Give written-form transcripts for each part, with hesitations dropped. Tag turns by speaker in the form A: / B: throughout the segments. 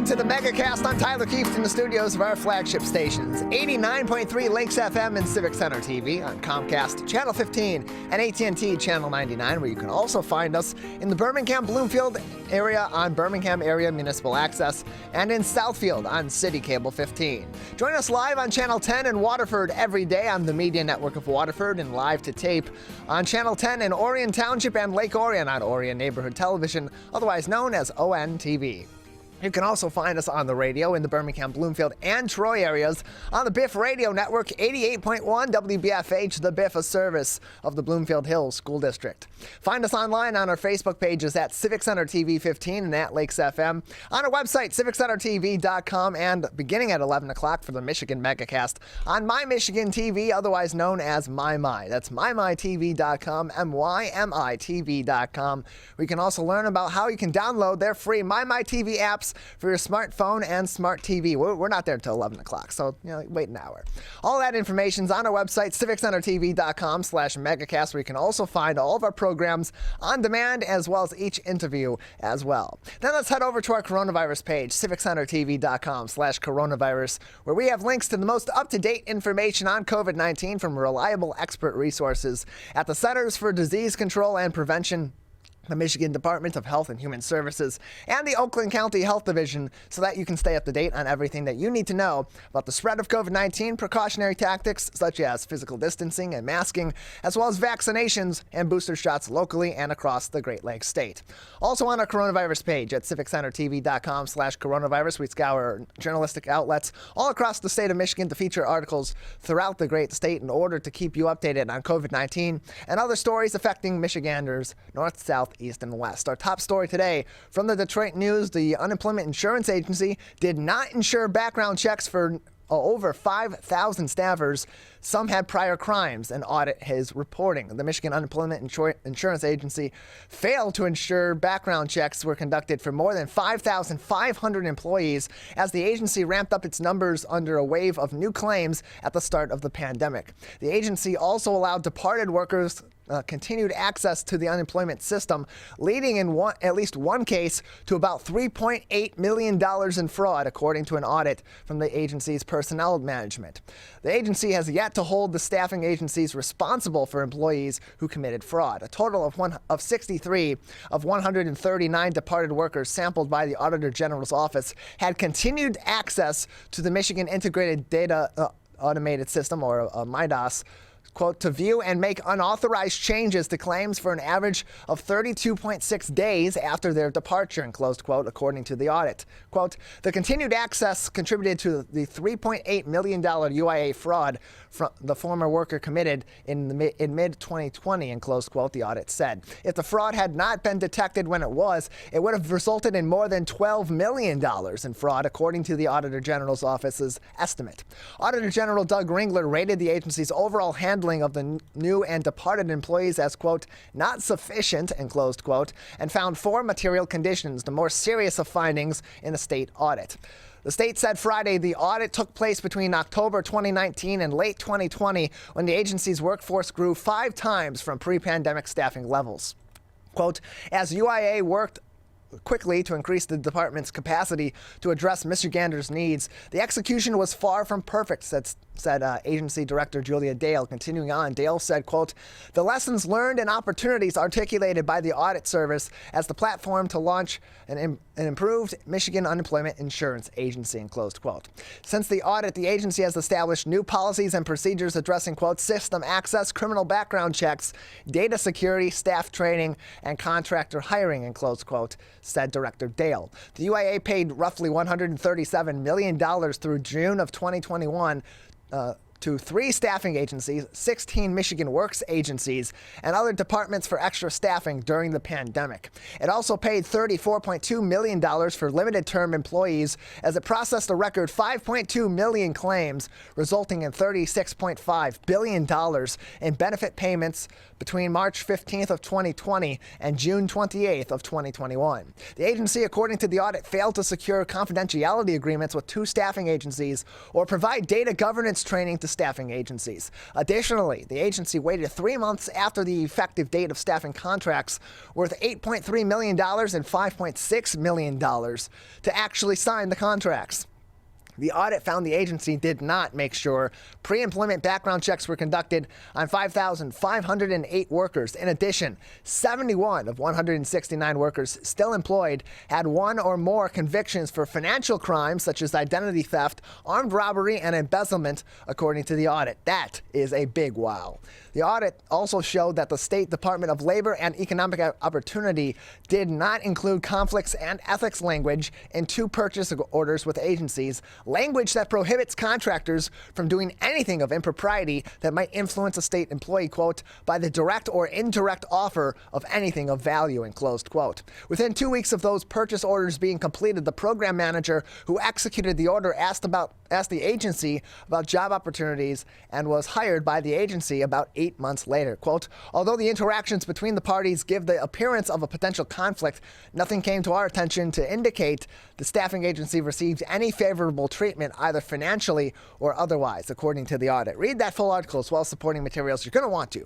A: Welcome to the Megacast. I'm Tyler Keefe in the studios of our flagship stations, 89.3 Lakes FM and Civic Center TV on Comcast Channel 15 and AT&T Channel 99, where you can also find us in the Birmingham-Bloomfield area on Birmingham Area Municipal Access and in Southfield on City Cable 15. Join us live on Channel 10 in Waterford every day on the Media Network of Waterford and live to tape on Channel 10 in Orion Township and Lake Orion on Orion Neighborhood Television, otherwise known as ONTV. You can also find us on the radio in the Birmingham, Bloomfield, and Troy areas on the Biff Radio Network, 88.1 WBFH, the Biff, a service of the Bloomfield Hills School District. Find us online on our Facebook pages at Civic Center TV 15 and at Lakes FM, on our website, civiccentertv.com, and beginning at 11 o'clock for the Michigan Megacast on My Michigan TV, otherwise known as MyMy. That's mymytv.com, mymitv.com. We can also learn about how you can download their free MyMyTV apps for your smartphone and smart TV. We're not there until 11 o'clock, so wait an hour. All that information's on our website, civiccentertv.com/megacast, where you can also find all of our programs on demand as well as each interview as well. Then let's head over to our coronavirus page, civiccentertv.com/coronavirus, where we have links to the most up-to-date information on COVID-19 from reliable expert resources at the Centers for Disease Control and Prevention, the Michigan Department of Health and Human Services, and the Oakland County Health Division, so that you can stay up to date on everything that you need to know about the spread of COVID-19, precautionary tactics such as physical distancing and masking, as well as vaccinations and booster shots locally and across the Great Lakes state. Also on our coronavirus page at civiccentertv.com/coronavirus, we scour journalistic outlets all across the state of Michigan to feature articles throughout the great state in order to keep you updated on COVID-19 and other stories affecting Michiganders north, south, east, and west. Our top story today from the Detroit News: the Unemployment Insurance Agency did not insure background checks for over 5,000 staffers. Some had prior crimes, an audit is reporting. The Michigan Unemployment Insurance Agency failed to ensure background checks were conducted for more than 5,500 employees as the agency ramped up its numbers under a wave of new claims at the start of the pandemic. The agency also allowed departed workers continued access to the unemployment system, leading in at least one case to about $3.8 million in fraud, according to an audit from the agency's personnel management. The agency has yet to hold the staffing agencies responsible for employees who committed fraud. A total of 63 of 139 departed workers sampled by the Auditor General's office had continued access to the Michigan Integrated Data Automated System, or MIDAS, quote, to view and make unauthorized changes to claims for an average of 32.6 days after their departure, and closed quote, according to the audit. Quote, the continued access contributed to the $3.8 million UIA fraud the former worker committed in mid-2020, and closed quote, the audit said. If the fraud had not been detected when it would have resulted in more than $12 million in fraud, according to the Auditor General's office's estimate. Auditor General Doug Ringler rated the agency's overall handling of the new and departed employees as, quote, not sufficient, and closed quote, and found 4 material conditions, the more serious of findings in the state audit. The state said Friday the audit took place between October 2019 and late 2020, when the agency's workforce grew 5 times from pre-pandemic staffing levels. Quote, as UIA worked quickly to increase the department's capacity to address Michiganders' needs, the execution was far from perfect, said Agency Director Julia Dale. Continuing on, Dale said, quote, the lessons learned and opportunities articulated by the audit service as the platform to launch an improved Michigan Unemployment Insurance Agency, and closed quote. Since the audit, the agency has established new policies and procedures addressing, quote, system access, criminal background checks, data security, staff training, and contractor hiring, and closed quote, said Director Dale. The UIA paid roughly $137 million through June of 2021 to 3 staffing agencies, 16 Michigan Works agencies, and other departments for extra staffing during the pandemic. It also paid $34.2 million for limited-term employees as it processed a record 5.2 million claims, resulting in $36.5 billion in benefit payments between March 15th of 2020 and June 28th of 2021. The agency, according to the audit, failed to secure confidentiality agreements with 2 staffing agencies or provide data governance training to staffing agencies. Additionally, the agency waited 3 months after the effective date of staffing contracts worth $8.3 million and $5.6 million to actually sign the contracts. The audit found the agency did not make sure pre-employment background checks were conducted on 5,508 workers. In addition, 71 of 169 workers still employed had one or more convictions for financial crimes such as identity theft, armed robbery, and embezzlement, according to the audit. That is a big wow. The audit also showed that the State Department of Labor and Economic Opportunity did not include conflicts and ethics language in 2 purchase orders with agencies, language that prohibits contractors from doing anything of impropriety that might influence a state employee, quote, by the direct or indirect offer of anything of value, end closed quote. Within 2 weeks of those purchase orders being completed, the program manager who executed the order asked the agency about job opportunities and was hired by the agency about 8 months later. Quote, although the interactions between the parties give the appearance of a potential conflict, nothing came to our attention to indicate the staffing agency received any favorable treatment, either financially or otherwise, according to the audit. Read that full article as well as supporting materials you're going to want to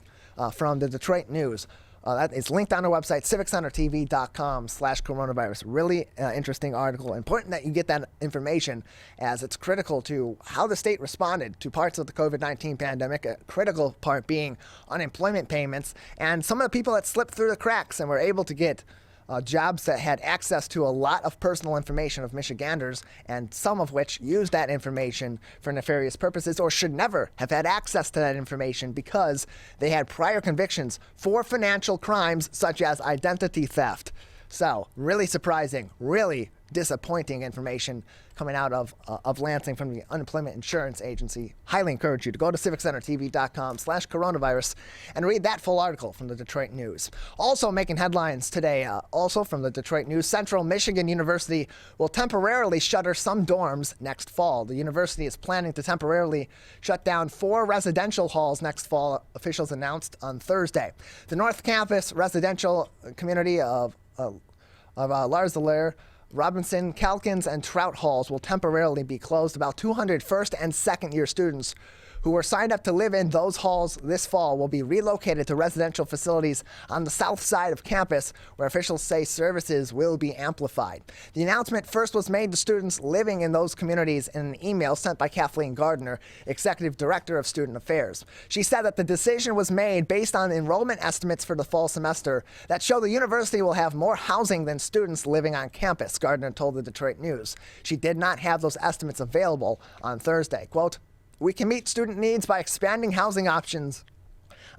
A: from the Detroit News. That is linked on our website, civiccentertv.com/coronavirus. Really interesting article. Important that you get that information as it's critical to how the state responded to parts of the COVID-19 pandemic, a critical part being unemployment payments, and some of the people that slipped through the cracks and were able to get jobs that had access to a lot of personal information of Michiganders, and some of which used that information for nefarious purposes or should never have had access to that information because they had prior convictions for financial crimes such as identity theft. So, really surprising, really disappointing information coming out of Lansing from the Unemployment Insurance Agency. Highly encourage you to go to civiccentertv.com/coronavirus and read that full article from the Detroit News. Also making headlines today, also from the Detroit News, Central Michigan University will temporarily shutter some dorms next fall. The university is planning to temporarily shut down 4 residential halls next fall, officials announced on Thursday. The North Campus residential community of Larsdale, Robinson, Calkins, and Trout halls will temporarily be closed. About 200 first and second year students who were signed up to live in those halls this fall will be relocated to residential facilities on the south side of campus, where officials say services will be amplified. The announcement first was made to students living in those communities in an email sent by Kathleen Gardner, Executive Director of Student Affairs. She said that the decision was made based on enrollment estimates for the fall semester that show the university will have more housing than students living on campus, Gardner told the Detroit News. She did not have those estimates available on Thursday. Quote, we can meet student needs by expanding housing options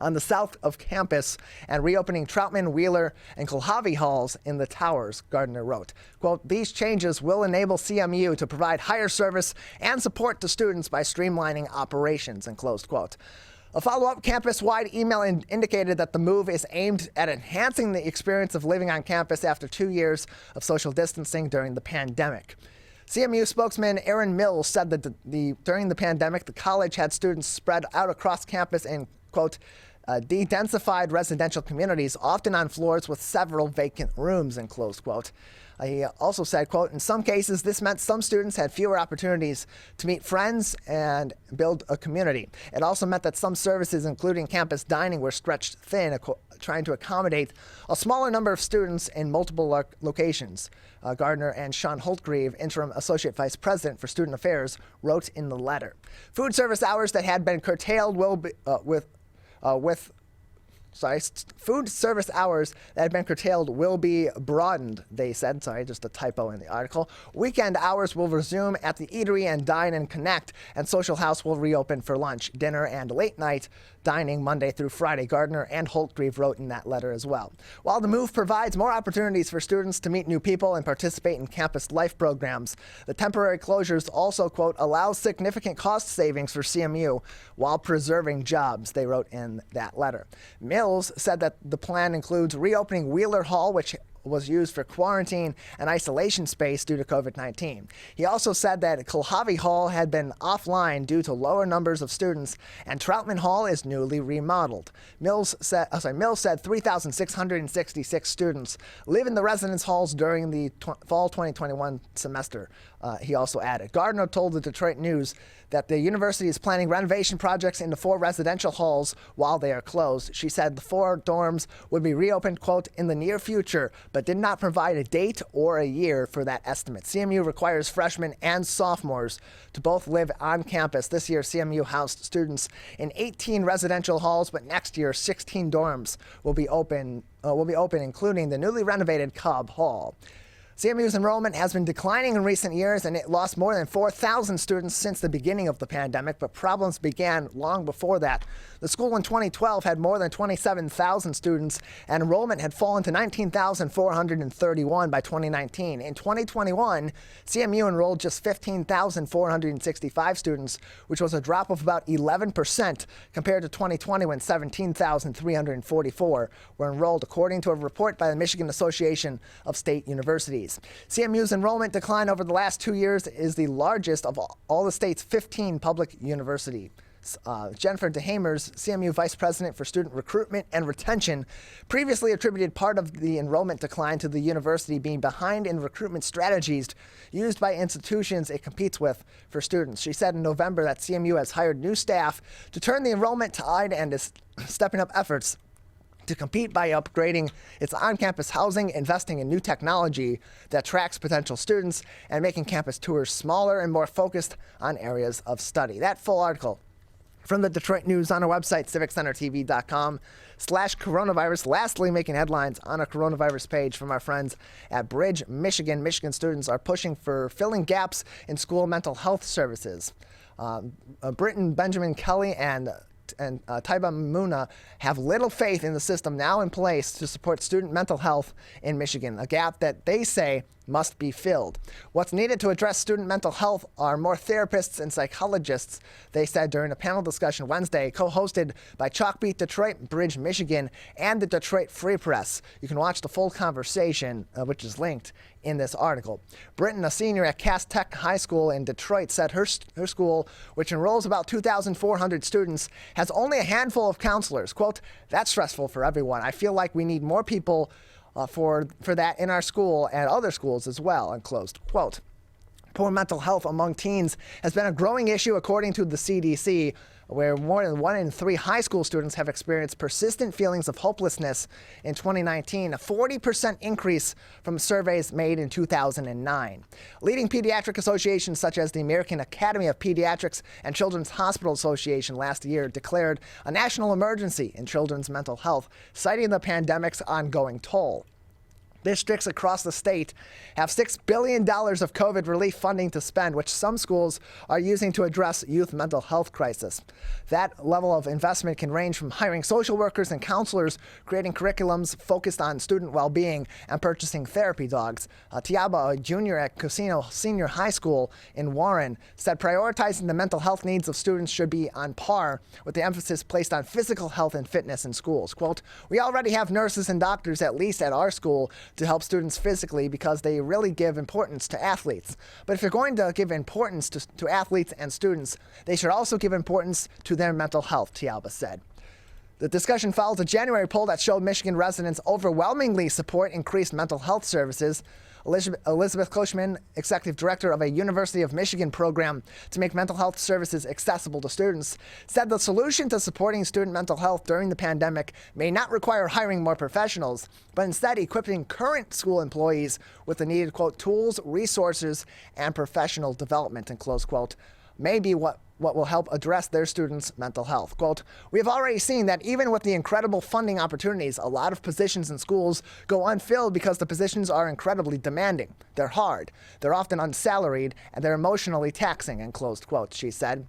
A: on the south of campus and reopening Troutman, Wheeler, and Kulhavy halls in the towers, Gardner wrote. Quote, these changes will enable CMU to provide higher service and support to students by streamlining operations, end closed quote. A follow-up campus-wide email indicated that the move is aimed at enhancing the experience of living on campus after 2 years of social distancing during the pandemic. CMU spokesman Aaron Mills said that during the pandemic, the college had students spread out across campus in, quote, de-densified residential communities, often on floors with several vacant rooms, end close quote. He also said, quote, in some cases, this meant some students had fewer opportunities to meet friends and build a community. It also meant that some services, including campus dining, were stretched thin, trying to accommodate a smaller number of students in multiple locations. Gardner and Sean Holtgreave, interim associate vice president for student affairs, wrote in the letter. Food service hours that had been curtailed will be food service hours that had been curtailed will be broadened, they said. Sorry, just a typo in the article. Weekend hours will resume at the Eatery and Dine and Connect, and Social House will reopen for lunch, dinner, and late night dining Monday through Friday, Gardner and Holtgreave wrote in that letter as well. While the move provides more opportunities for students to meet new people and participate in campus life programs, the temporary closures also, quote, allow significant cost savings for CMU while preserving jobs, they wrote in that letter. Mills said that the plan includes reopening Wheeler Hall, which was used for quarantine and isolation space due to COVID-19. He also said that Kulhavy Hall had been offline due to lower numbers of students, and Troutman Hall is newly remodeled. Mills said 3,666 students live in the residence halls during the fall 2021 semester. He also added. Gardner told the Detroit News that the university is planning renovation projects in the 4 residential halls while they are closed. She said the 4 dorms would be reopened, quote, in the near future, but did not provide a date or a year for that estimate. CMU requires freshmen and sophomores to both live on campus. This year, CMU housed students in 18 residential halls, but next year, 16 dorms will be open, including the newly renovated Cobb Hall. CMU's enrollment has been declining in recent years, and it lost more than 4,000 students since the beginning of the pandemic, but problems began long before that. The school in 2012 had more than 27,000 students, and enrollment had fallen to 19,431 by 2019. In 2021, CMU enrolled just 15,465 students, which was a drop of about 11% compared to 2020 when 17,344 were enrolled, according to a report by the Michigan Association of State Universities. CMU's enrollment decline over the last 2 years is the largest of all the state's 15 public universities. Jennifer DeHamers, CMU Vice President for Student Recruitment and Retention, previously attributed part of the enrollment decline to the university being behind in recruitment strategies used by institutions it competes with for students. She said in November that CMU has hired new staff to turn the enrollment tide and is stepping up efforts to compete by upgrading its on-campus housing, investing in new technology that tracks potential students, and making campus tours smaller and more focused on areas of study. That full article from the Detroit News on our website, civiccentertv.com/coronavirus. Lastly, making headlines on a coronavirus page from our friends at Bridge, Michigan. Michigan students are pushing for filling gaps in school mental health services. Britton Benjamin Kelly and Taiba Muna have little faith in the system now in place to support student mental health in Michigan, a gap that they say must be filled. What's needed to address student mental health are more therapists and psychologists, they said during a panel discussion Wednesday, co-hosted by Chalkbeat Detroit, Bridge, Michigan, and the Detroit Free Press. You can watch the full conversation, which is linked in this article. Britton, a senior at Cass Tech High School in Detroit, said her school, which enrolls about 2,400 students, has only a handful of counselors. Quote, "That's stressful for everyone. I feel like we need more people for that in our school and other schools as well," unclosed quote. Poor mental health among teens has been a growing issue according to the CDC, where more than 1 in 3 high school students have experienced persistent feelings of hopelessness in 2019, a 40% increase from surveys made in 2009. Leading pediatric associations such as the American Academy of Pediatrics and Children's Hospital Association last year declared a national emergency in children's mental health, citing the pandemic's ongoing toll. Districts across the state have $6 billion of COVID relief funding to spend, which some schools are using to address youth mental health crisis. That level of investment can range from hiring social workers and counselors, creating curriculums focused on student well-being, and purchasing therapy dogs. Tiaba, a junior at Casino Senior High School in Warren, said prioritizing the mental health needs of students should be on par with the emphasis placed on physical health and fitness in schools. Quote, "We already have nurses and doctors, at least at our school, to help students physically because they really give importance to athletes. But if you're going to give importance to athletes and students, they should also give importance to their mental health," Tiaba said. The discussion follows a January poll that showed Michigan residents overwhelmingly support increased mental health services. Elizabeth Koshman, executive director of a University of Michigan program to make mental health services accessible to students, said the solution to supporting student mental health during the pandemic may not require hiring more professionals, but instead equipping current school employees with the needed, quote, "tools, resources, and professional development," and close quote, may be what will help address their students' mental health. Quote, "We have already seen that even with the incredible funding opportunities, a lot of positions in schools go unfilled because the positions are incredibly demanding. They're hard, they're often unsalaried, and they're emotionally taxing," and closed quote, she said.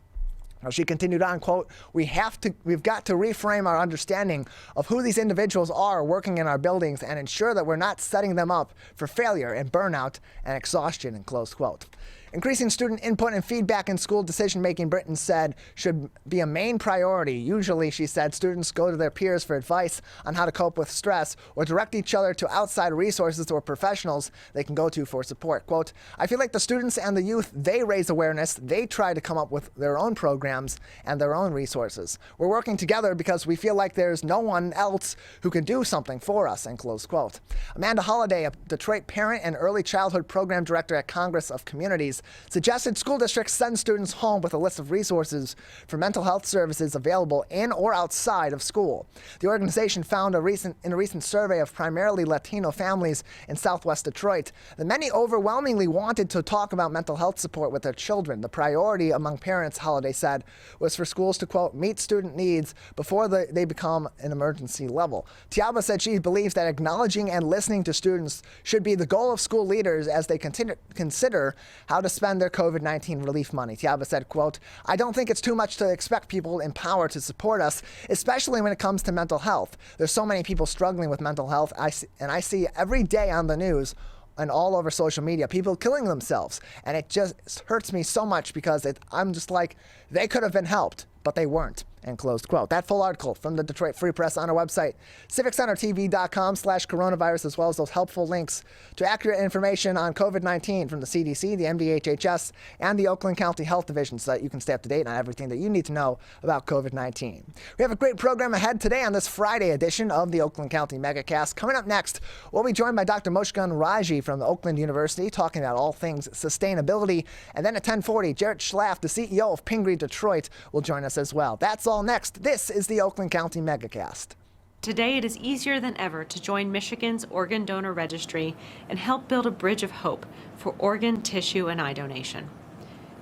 A: Now, she continued on, quote, we've got to reframe our understanding of who these individuals are working in our buildings and ensure that we're not setting them up for failure and burnout and exhaustion," and close quote. Increasing student input and feedback in school decision-making, Britton said, should be a main priority. Usually, she said, students go to their peers for advice on how to cope with stress or direct each other to outside resources or professionals they can go to for support. Quote, I feel like the students and the youth, they raise awareness. They try to come up with their own programs and their own resources. We're working together because we feel like there's no one else who can do something for us, end close quote. Amanda Holliday, a Detroit parent and early childhood program director at Congress of Communities, suggested school districts send students home with a list of resources for mental health services available in or outside of school. The organization found in a recent survey of primarily Latino families in Southwest Detroit that many overwhelmingly wanted to talk about mental health support with their children. The priority among parents, Holliday said, was for schools to, quote, meet student needs before they become an emergency level. Tiaba said she believes that acknowledging and listening to students should be the goal of school leaders as they consider how to spend their COVID-19 relief money. Tiaba said, quote, I don't think it's too much to expect people in power to support us, especially when it comes to mental health. There's so many people struggling with mental health, and I see every day on the news and all over social media, people killing themselves. And it just hurts me so much because I'm just like, they could have been helped, but they weren't. End closed quote. That full article from the Detroit Free Press on our website, civiccentertv.com/coronavirus, as well as those helpful links to accurate information on COVID-19 from the CDC, the MDHHS, and the Oakland County Health Division so that you can stay up to date on everything that you need to know about COVID-19. We have a great program ahead today on this Friday edition of the Oakland County Megacast. Coming up next, we'll be joined by Dr. Moshgun Raji from Oakland University talking about all things sustainability. And then at 10:40, Jarrett Schlaff, the CEO of Pingree Detroit, will join us as well. That's all next. This is the Oakland County Megacast.
B: Today, it is easier than ever to join Michigan's Organ Donor Registry and help build a bridge of hope for organ, tissue, and eye donation.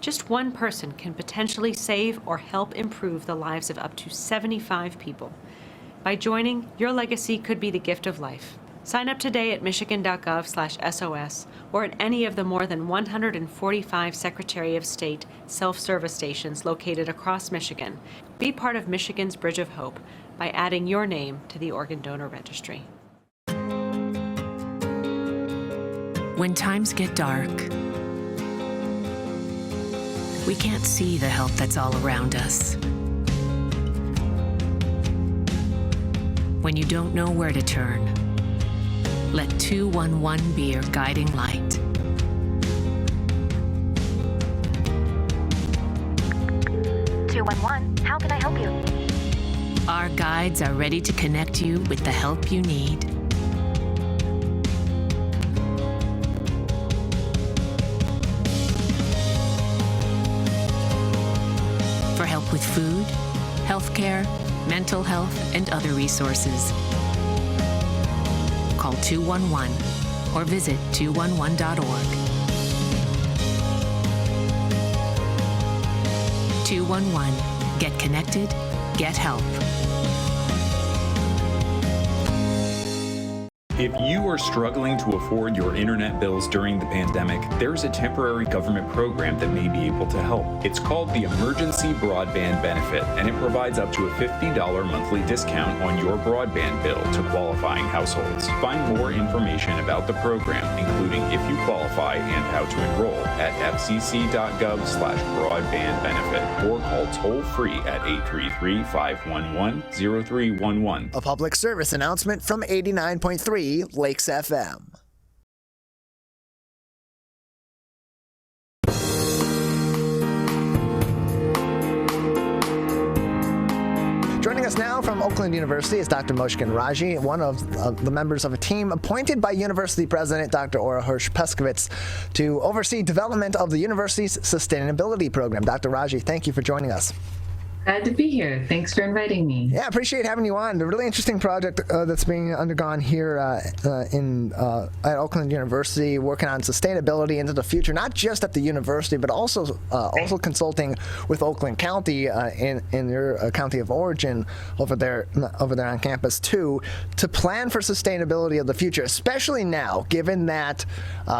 B: Just one person can potentially save or help improve the lives of up to 75 people. By joining, your legacy could be the gift of life. Sign up today at michigan.gov/SOS or at any of the more than 145 Secretary of State self-service stations located across Michigan. Be part of Michigan's Bridge of Hope by adding your name to the Organ Donor Registry.
C: When times get dark, we can't see the help that's all around us. When you don't know where to turn, let 211 be your guiding light.
D: 211, how can I help you?
C: Our guides are ready to connect you with the help you need. For help with food, healthcare, mental health, and other resources, call 211 or visit 211.org. 211. Get connected, get help.
E: If you are struggling to afford your internet bills during the pandemic, there's a temporary government program that may be able to help. It's called the Emergency Broadband Benefit, and it provides up to a $50 monthly discount on your broadband bill to qualifying households. Find more information about the program, including if you qualify and how to enroll, at fcc.gov/broadbandbenefit or call toll-free at 833-511-0311.
A: A public service announcement from 89.3 Lakes FM. Joining us now from Oakland University is Dr. Moshgun Raji, one of the members of a team appointed by University President Dr. Ora Hirsch-Peskovitz to oversee development of the university's sustainability program. Dr. Raji, thank you for joining us.
F: Glad to be here. Thanks for inviting me.
A: Yeah, appreciate having you on. A really interesting project that's being undergone here at Oakland University, working on sustainability into the future, not just at the university, but also consulting with Oakland County in your county of origin over there on campus too, to plan for sustainability of the future, especially now, given that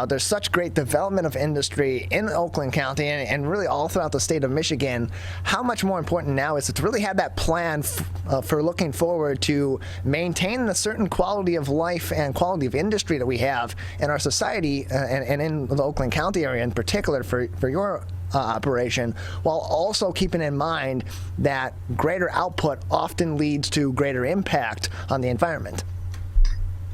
A: there's such great development of industry in Oakland County and really all throughout the state of Michigan. How much more important now is to really have that plan for looking forward to maintain the certain quality of life and quality of industry that we have in our society and in the Oakland County area in particular for your operation, while also keeping in mind that greater output often leads to greater impact on the environment.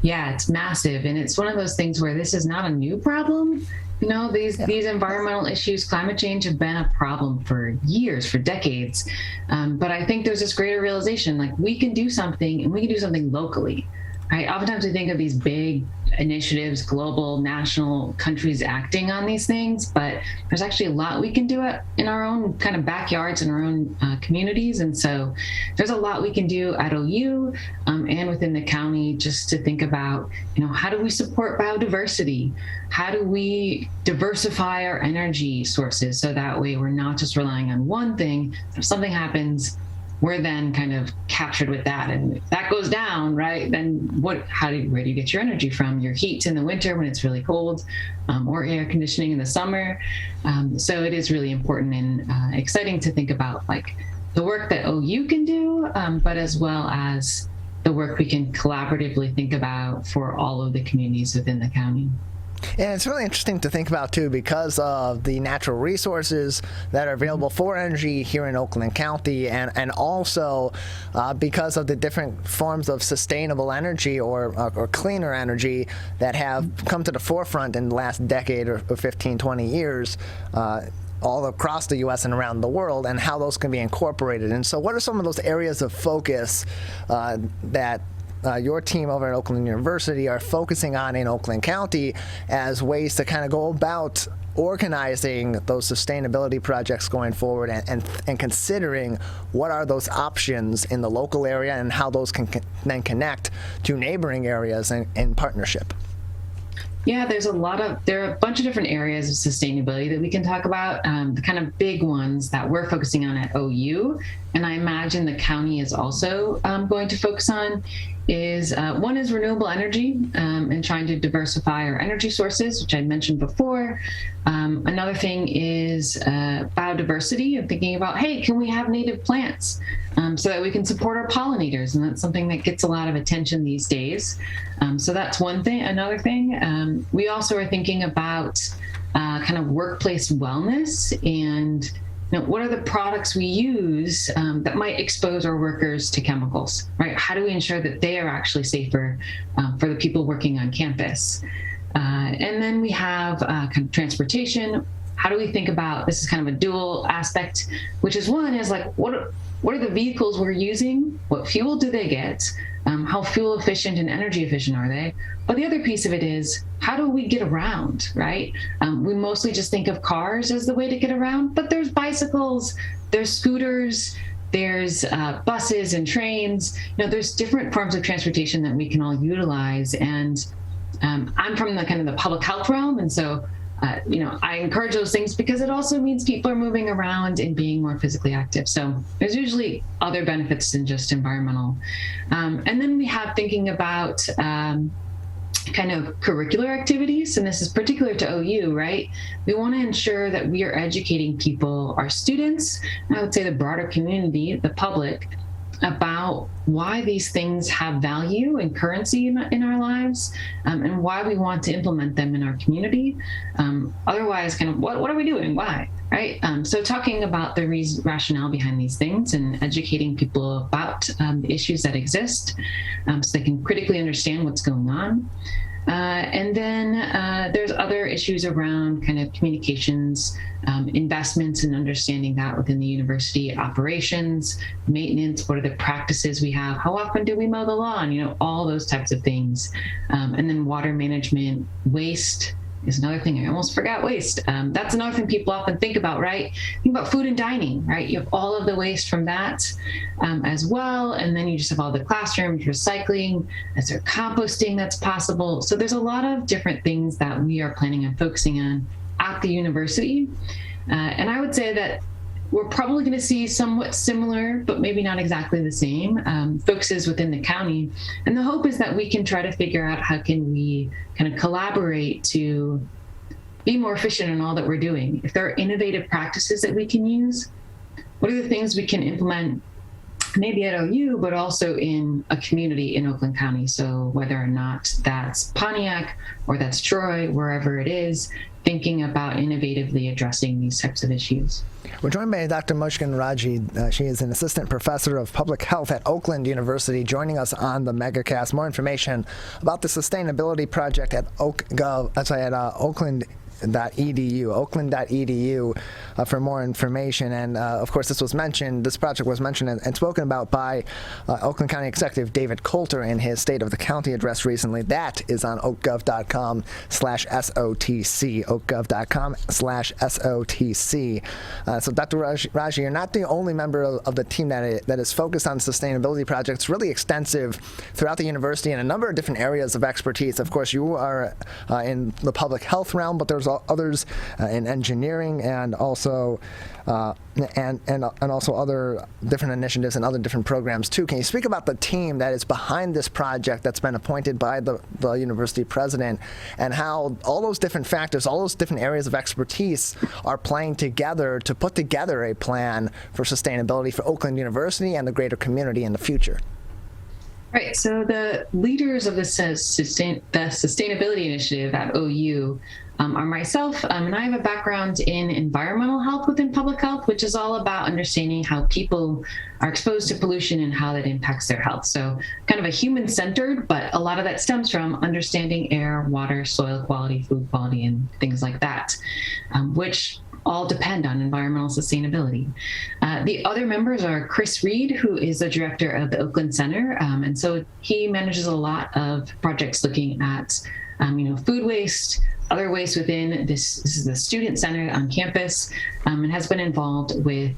F: Yeah, it's massive. And it's one of those things where this is not a new problem. You know, these environmental issues, climate change, have been a problem for years, for decades. But I think there's this greater realization, like, we can do something, and we can do something locally, right? Oftentimes we think of these big initiatives, global, national, countries acting on these things, but there's actually a lot we can do it in our own kind of backyards, in our own communities. And so there's a lot we can do at OU and within the county, just to think about, you know, how do we support biodiversity? How do we diversify our energy sources so that way we're not just relying on one thing? If something happens, we're then kind of captured with that. And if that goes down, right, then where do you get your energy from? Your heat in the winter when it's really cold, or air conditioning in the summer. So it is really important and exciting to think about, like, the work that OU can do, but as well as the work we can collaboratively think about for all of the communities within the county.
A: And it's really interesting to think about, too, because of the natural resources that are available for energy here in Oakland County, and also because of the different forms of sustainable energy or cleaner energy that have come to the forefront in the last decade or 15, 20 years, all across the U.S. and around the world, and how those can be incorporated. And so what are some of those areas of focus that your team over at Oakland University are focusing on in Oakland County as ways to kind of go about organizing those sustainability projects going forward, and considering what are those options in the local area and how those can then connect to neighboring areas in partnership?
F: Yeah, there are a bunch of different areas of sustainability that we can talk about. The kind of big ones that we're focusing on at OU, and I imagine the county is also going to focus on, is one is renewable energy and trying to diversify our energy sources, which I mentioned before. Another thing is biodiversity, and thinking about, hey, can we have native plants so that we can support our pollinators? And that's something that gets a lot of attention these days. So that's one thing. Another thing, we also are thinking about kind of workplace wellness, and what are the products we use that might expose our workers to chemicals, right? How do we ensure that they are actually safer for the people working on campus? And then we have kind of transportation. How do we think about, this is kind of a dual aspect, which is one is like, what are the vehicles we're using? What fuel do they get? How fuel efficient and energy efficient are they? But the other piece of it is, how do we get around, right? We mostly just think of cars as the way to get around, but there's bicycles, there's scooters, there's buses and trains. There's different forms of transportation that we can all utilize. And I'm from the kind of the public health realm, and so I encourage those things because it also means people are moving around and being more physically active. So there's usually other benefits than just environmental. And then we have thinking about kind of curricular activities, and this is particular to OU, right? We want to ensure that we are educating people, our students, and I would say the broader community, the public, about why these things have value and currency in our lives, and why we want to implement them in our community. Otherwise, kind of what are we doing? Why? Right? So talking about the rationale behind these things and educating people about the issues that exist, so they can critically understand what's going on. And then there's other issues around kind of communications, investments, and understanding that within the university, operations, maintenance, what are the practices we have, how often do we mow the lawn, all those types of things. And then water management, waste is another thing. I almost forgot waste. That's another thing people often think about, right? Think about food and dining, right? You have all of the waste from that as well. And then you just have all the classrooms, recycling, is there composting that's possible? So there's a lot of different things that we are planning on focusing on at the university. And I would say that we're probably going to see somewhat similar, but maybe not exactly the same, focuses within the county. And the hope is that we can try to figure out how can we kind of collaborate to be more efficient in all that we're doing. If there are innovative practices that we can use, what are the things we can implement maybe at OU, but also in a community in Oakland County. So whether or not that's Pontiac or that's Troy, wherever it is, thinking about innovatively addressing these types of issues.
A: We're joined by Dr. Mushkin Raji. She is an assistant professor of public health at Oakland University, joining us on the Megacast. More information about the sustainability project at oakland.edu for more information. And of course, this project was mentioned and spoken about by Oakland County Executive David Coulter in his State of the County address recently. That is on oakgov.com/SOTC, oakgov.com/SOTC. So Dr. Raji, you're not the only member of the team that is focused on sustainability projects, really extensive throughout the university in a number of different areas of expertise. Of course, you are in the public health realm, but there's others in engineering and also also other different initiatives and other different programs too. Can you speak about the team that is behind this project that's been appointed by the university president, and how all those different factors, all those different areas of expertise are playing together to put together a plan for sustainability for Oakland University and the greater community in the future?
F: Right. So the leaders of the sustainability initiative at OU are myself, and I have a background in environmental health within public health, which is all about understanding how people are exposed to pollution and how that impacts their health. So kind of a human-centered, but a lot of that stems from understanding air, water, soil quality, food quality, and things like that, which all depend on environmental sustainability. The other members are Chris Reed, who is the director of the Oakland Center. And so he manages a lot of projects looking at, food waste, other waste within this. This is the student center on campus, and has been involved with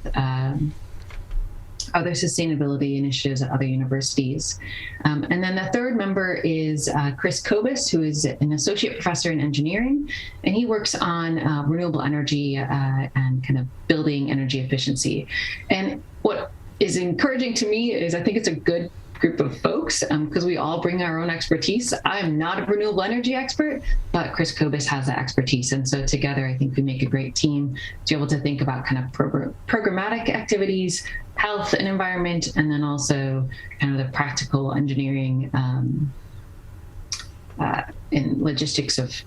F: other sustainability initiatives at other universities. And then the third member is Chris Kobus, who is an associate professor in engineering, and he works on renewable energy and kind of building energy efficiency. And what is encouraging to me is I think it's a good group of folks because we all bring our own expertise. I'm not a renewable energy expert, but Chris Kobus has that expertise. And so together, I think we make a great team to be able to think about kind of programmatic activities, health and environment, and then also kind of the practical engineering and logistics of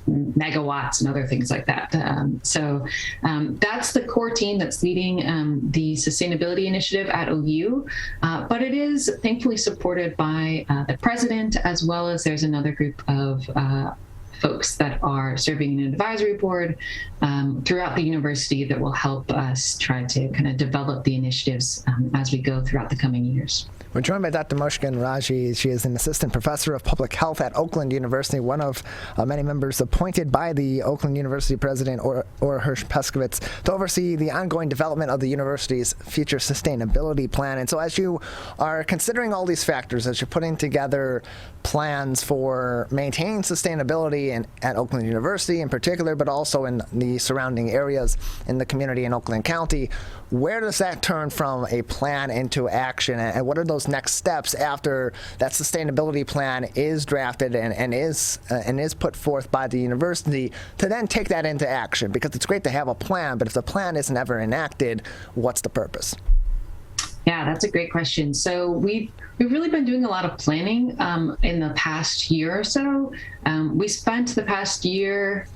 F: megawatts and other things like that. So that's the core team that's leading the sustainability initiative at OU, but it is thankfully supported by the president, as well as there's another group of folks that are serving in an advisory board throughout the university that will help us try to kind of develop the initiatives as we go throughout the coming years.
A: We're joined by Dr. Mushkin Raji. She is an assistant professor of public health at Oakland University, one of many members appointed by the Oakland University president, or Hirsch Peskovitz, to oversee the ongoing development of the university's future sustainability plan. And so as you are considering all these factors, as you're putting together plans for maintaining sustainability at Oakland University in particular, but also in the surrounding areas in the community in Oakland County, where does that turn from a plan into action, and what are those next steps after that sustainability plan is drafted and is put forth by the university to then take that into action? Because it's great to have a plan, but if the plan isn't ever enacted, what's the purpose?
F: Yeah, that's a great question. So we've really been doing a lot of planning in the past year or so. We spent the past year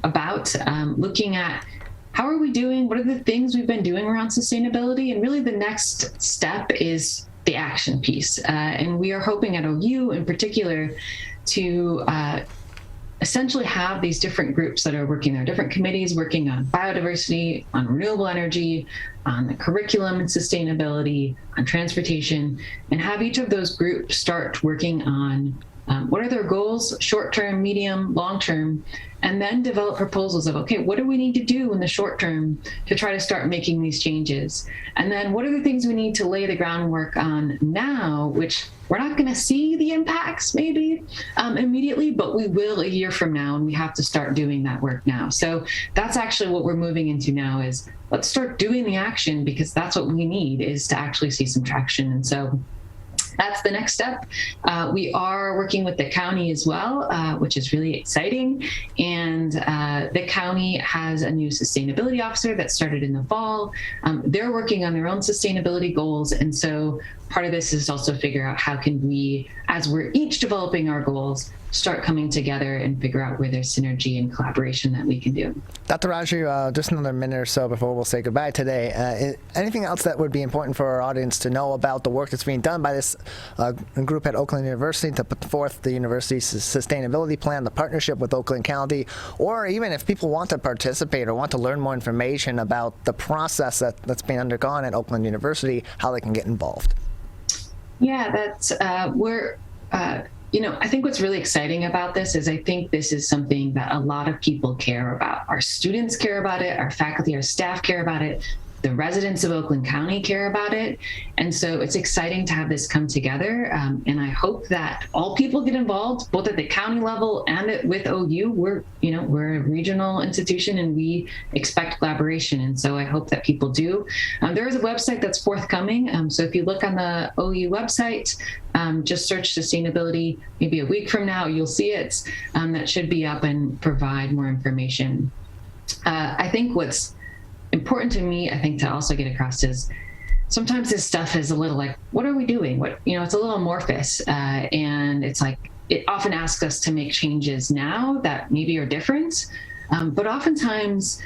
F: about looking at how are we doing? What are the things we've been doing around sustainability? And really the next step is the action piece. And we are hoping at OU in particular to essentially have these different groups that are working, there are different committees working on biodiversity, on renewable energy, on the curriculum and sustainability, on transportation, and have each of those groups start working on what are their goals, short-term, medium, long-term, and then develop proposals of, okay, what do we need to do in the short term to try to start making these changes? And then what are the things we need to lay the groundwork on now, which we're not going to see the impacts maybe immediately, but we will a year from now, and we have to start doing that work now. So that's actually what we're moving into now, is let's start doing the action, because that's what we need, is to actually see some traction. And so that's the next step. We are working with the county as well, which is really exciting. And the county has a new sustainability officer that started in the fall. They're working on their own sustainability goals. And so part of this is also figure out how can we, as we're each developing our goals, start coming together and figure out where there's synergy and collaboration that we can do.
A: Dr. Raju, just another minute or so before we'll say goodbye today. Anything else that would be important for our audience to know about the work that's being done by this group at Oakland University to put forth the university's sustainability plan, the partnership with Oakland County, or even if people want to participate or want to learn more information about the process that's being undergone at Oakland University, how they can get involved?
F: Yeah, that's I think what's really exciting about this is I think this is something that a lot of people care about. Our students care about it, our faculty, our staff care about it, the residents of Oakland County care about it. And so it's exciting to have this come together. And I hope that all people get involved, both at the county level and with OU. We're a regional institution and we expect collaboration. And so I hope that people do. There is a website that's forthcoming. So if you look on the OU website, just search sustainability, maybe a week from now, you'll see it. That should be up and provide more information. I think what's important to me, I think, to also get across is sometimes this stuff is a little like, what are we doing? It's a little amorphous. And it's like, it often asks us to make changes now that maybe are different. But oftentimes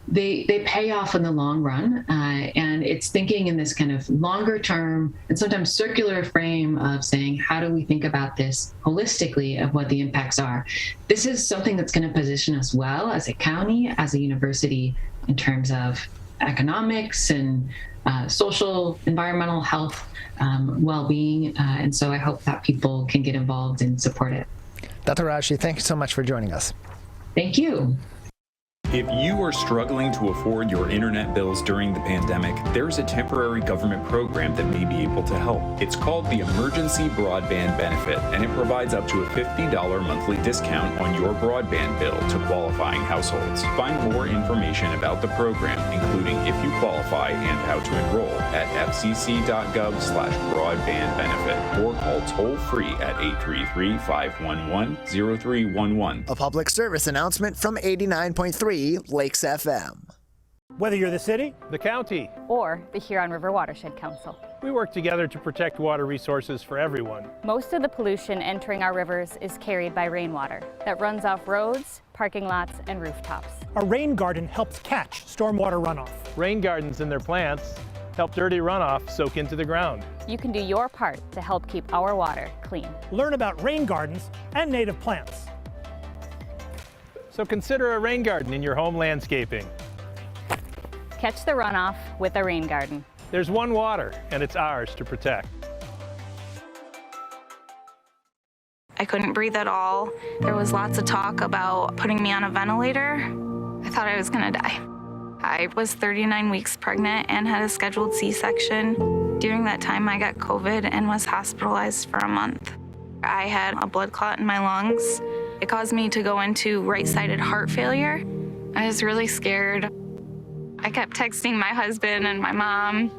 F: they pay off in the long run. And it's thinking in this kind of longer term and sometimes circular frame of saying, how do we think about this holistically of what the impacts are? This is something that's going to position us well as a county, as a university, in terms of economics and social, environmental health, well-being. And so I hope that people can get involved and support it.
A: Dr. Raju, thank you so much for joining us.
F: Thank you.
E: If you are struggling to afford your internet bills during the pandemic, there's a temporary government program that may be able to help. It's called the Emergency Broadband Benefit, and it provides up to a $50 monthly discount on your broadband bill to qualifying households. Find more information about the program, including if you qualify and how to enroll, at fcc.gov/broadbandbenefit or call toll-free at 833-511-0311.
A: A public service announcement from 89.3 Lakes FM.
D: Whether you're the city, the county,
G: or the Huron River Watershed Council,
D: we work together to protect water resources for everyone.
G: Most of the pollution entering our rivers is carried by rainwater that runs off roads, parking lots, and rooftops.
H: A rain garden helps catch stormwater runoff.
D: Rain gardens and their plants help dirty runoff soak into the ground.
G: You can do your part to help keep our water clean.
H: Learn about rain gardens and native plants.
D: So consider a rain garden in your home landscaping.
G: Catch the runoff with a rain garden.
D: There's one water, and it's ours to protect.
I: I couldn't breathe at all. There was lots of talk about putting me on a ventilator. I thought I was gonna die. I was 39 weeks pregnant and had a scheduled C-section. During that time, I got COVID and was hospitalized for a month. I had a blood clot in my lungs. It caused me to go into right-sided heart failure. I was really scared. I kept texting my husband and my mom,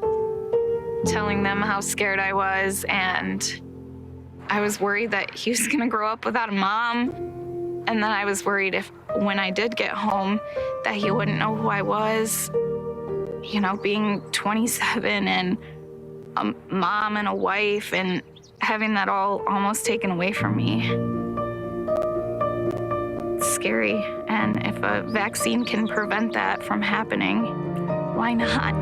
I: telling them how scared I was, and I was worried that he was gonna grow up without a mom. And then I was worried if, when I did get home, that he wouldn't know who I was. You know, being 27 and a mom and a wife and having that all almost taken away from me. It's scary, and if a vaccine can prevent that from happening, why not?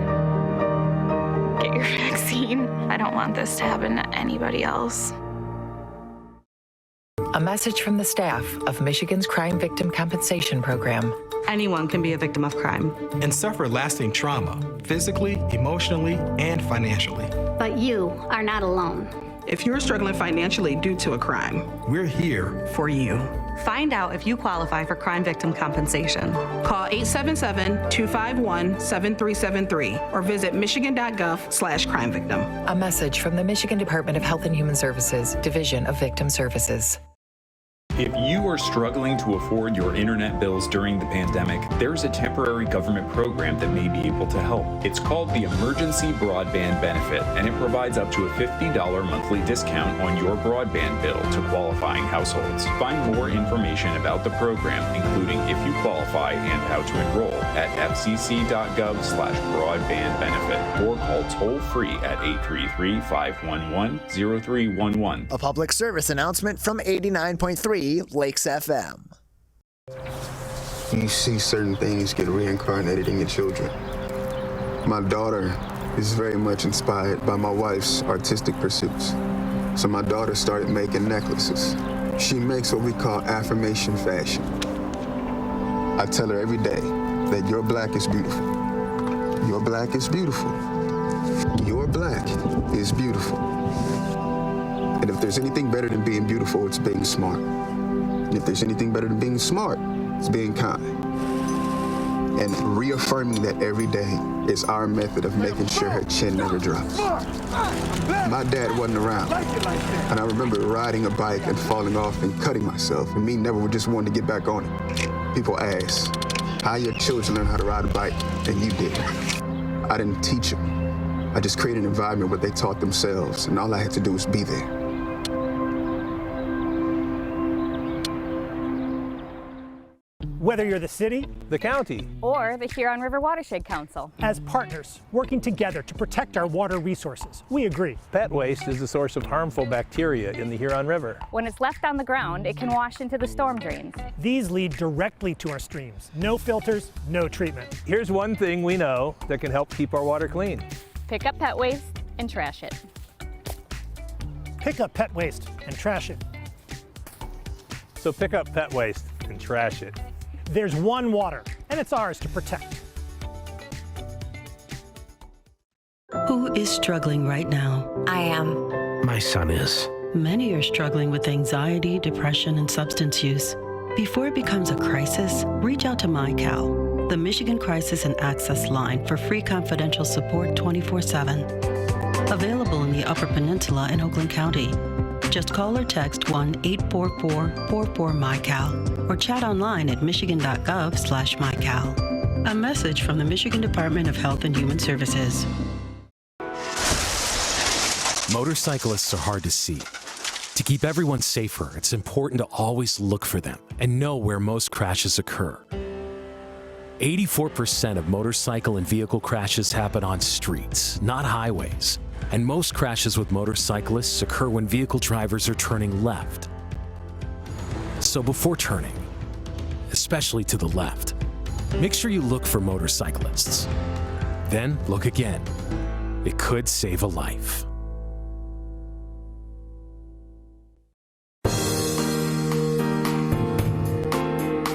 I: Get your vaccine. I don't want this to happen to anybody else.
J: A message from the staff of Michigan's Crime Victim Compensation Program.
K: Anyone can be a victim of crime
L: and suffer lasting trauma, physically, emotionally, and financially.
M: But you are not alone.
K: If you're struggling financially due to a crime,
L: we're here
K: for you. Find out if you qualify for crime victim compensation. Call 877-251-7373 or visit michigan.gov/crime-victim.
J: A message from the Michigan Department of Health and Human Services, Division of Victim Services.
E: If you are struggling to afford your internet bills during the pandemic, there's a temporary government program that may be able to help. It's called the Emergency Broadband Benefit, and it provides up to a $50 monthly discount on your broadband bill to qualifying households. Find more information about the program, including if you qualify and how to enroll, at fcc.gov/broadbandbenefit or call toll-free at 833-511-0311.
A: A public service announcement from 89.3 Lakes FM.
N: You see certain things get reincarnated in your children. My daughter is very much inspired by my wife's artistic pursuits. So my daughter started making necklaces. She makes what we call affirmation fashion. I tell her every day that your black is beautiful. Your black is beautiful. Your black is beautiful. And if there's anything better than being beautiful, it's being smart. And if there's anything better than being smart, it's being kind. And reaffirming that every day is our method of making sure her chin never drops. My dad wasn't around, and I remember riding a bike and falling off and cutting myself, and me never just wanting to get back on it. People ask, how your children learn how to ride a bike, and you didn't. I didn't teach them. I just created an environment where they taught themselves, and all I had to do was be there.
H: Whether you're the city,
D: the county,
G: or the Huron River Watershed Council.
H: As partners working together to protect our water resources, we agree.
D: Pet waste is a source of harmful bacteria in the Huron River.
G: When it's left on the ground, it can wash into the storm drains.
H: These lead directly to our streams. No filters, no treatment.
D: Here's one thing we know that can help keep our water clean.
G: Pick up pet waste and trash it.
H: Pick up pet waste and trash it.
D: So pick up pet waste and trash it.
H: There's one water, and it's ours to protect.
O: Who is struggling right now?
P: I am.
L: My son is.
O: Many are struggling with anxiety, depression, and substance use. Before it becomes a crisis, reach out to MyCal, the Michigan Crisis and Access Line for free confidential support 24/7. Available in the Upper Peninsula and Oakland County. Just call or text 1-844-44-MyCal or chat online at michigan.gov/MyCal. A message from the Michigan Department of Health and Human Services.
Q: Motorcyclists are hard to see. To keep everyone safer, it's important to always look for them and know where most crashes occur. 84% of motorcycle and vehicle crashes happen on streets, not highways. And most crashes with motorcyclists occur when vehicle drivers are turning left. So before turning, especially to the left, make sure you look for motorcyclists. Then look again. It could save a life.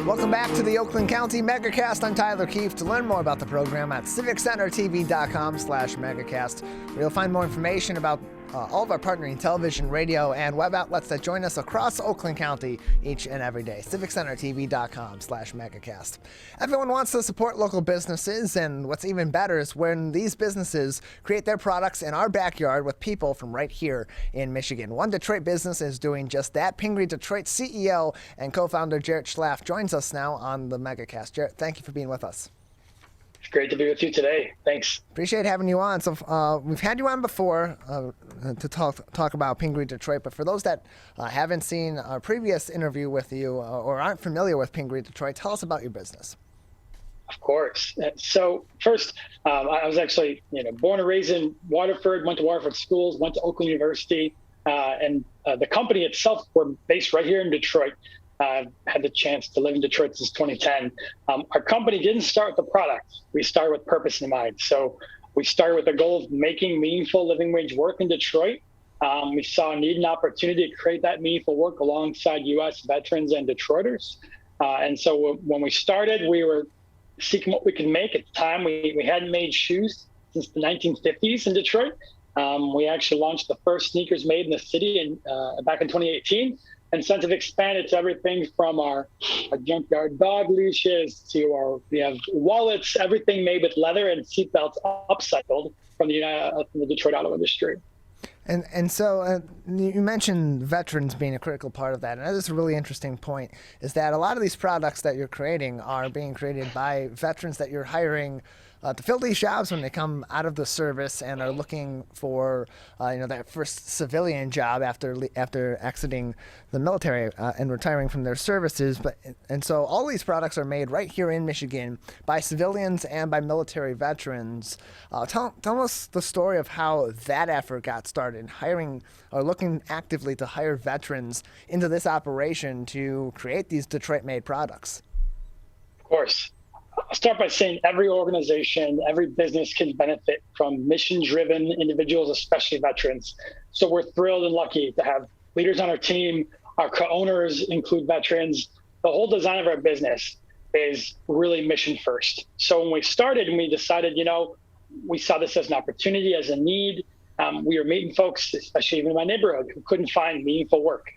A: Welcome back to the Oakland County Megacast. I'm Tyler Keefe. To learn more about the program at civiccentertv.com/megacast, where you'll find more information about all of our partnering television, radio, and web outlets that join us across Oakland County each and every day. civiccentertv.com/megacast. Everyone wants to support local businesses, and what's even better is when these businesses create their products in our backyard with people from right here in Michigan. One Detroit business is doing just that. Pingree Detroit CEO and co-founder Jarrett Schlaff joins us now on the Megacast. Jarrett, thank you for being with us.
R: It's great to be with you today. Thanks.
A: Appreciate having you on. So we've had you on before to talk about Pingree Detroit, but for those that haven't seen our previous interview with you or aren't familiar with Pingree Detroit, tell us about your business.
R: Of course. So first, I was actually born and raised in Waterford, went to Waterford schools, went to Oakland University, and the company itself, we're based right here in Detroit. I've had the chance to live in Detroit since 2010. Our company didn't start with the product. We started with purpose in mind. So we started with the goal of making meaningful living wage work in Detroit. We saw a need and opportunity to create that meaningful work alongside U.S. veterans and Detroiters. And so when we started, we were seeking what we could make. At the time, we hadn't made shoes since the 1950s in Detroit. We actually launched the first sneakers made in the city back in 2018. And since have expanded to everything from our junkyard dog leashes to we have wallets, everything made with leather and seatbelts upcycled from the Detroit auto industry.
A: And so you mentioned veterans being a critical part of that, and that is a really interesting point, is that a lot of these products that you're creating are being created by veterans that you're hiring to fill these jobs when they come out of the service and are looking for that first civilian job after exiting the military and retiring from their services. And so all these products are made right here in Michigan by civilians and by military veterans. Tell us the story of how that effort got started, hiring or looking actively to hire veterans into this operation to create these Detroit-made products.
R: Of course. I'll start by saying every organization, every business can benefit from mission-driven individuals, especially veterans. So we're thrilled and lucky to have leaders on our team. Our co-owners include veterans. The whole design of our business is really mission first. So when we started and we decided, we saw this as an opportunity, as a need. We were meeting folks, especially even in my neighborhood, who couldn't find meaningful work.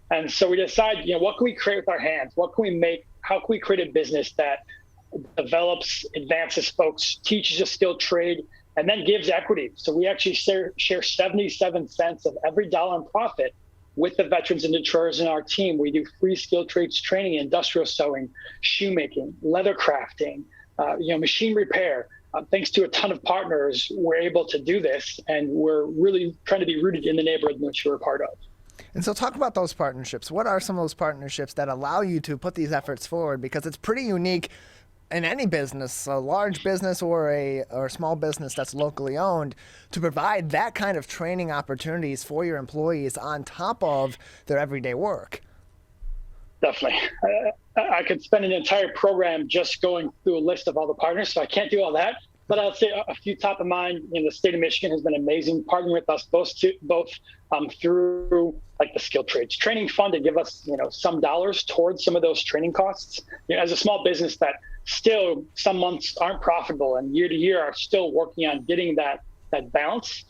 R: And so we decided, what can we create with our hands? What can we make? How can we create a business that develops, advances folks, teaches a skilled trade, and then gives equity? So we actually share 77 cents of every dollar in profit with the veterans and Detroiters in our team. We do free skilled trades training, industrial sewing, shoemaking, leather crafting, machine repair. Thanks to a ton of partners, we're able to do this, and we're really trying to be rooted in the neighborhood in which we're a part of.
A: And so talk about those partnerships. What are some of those partnerships that allow you to put these efforts forward? Because it's pretty unique in any business, a large business or a small business that's locally owned, to provide that kind of training opportunities for your employees on top of their everyday work.
R: Definitely. I could spend an entire program just going through a list of all the partners, so I can't do all that. But I'll say a few top of mind. The state of Michigan has been amazing, partnering with us both through like the skilled trades training fund to give us some dollars towards some of those training costs. As a small business that still some months aren't profitable and year to year are still working on getting that balance.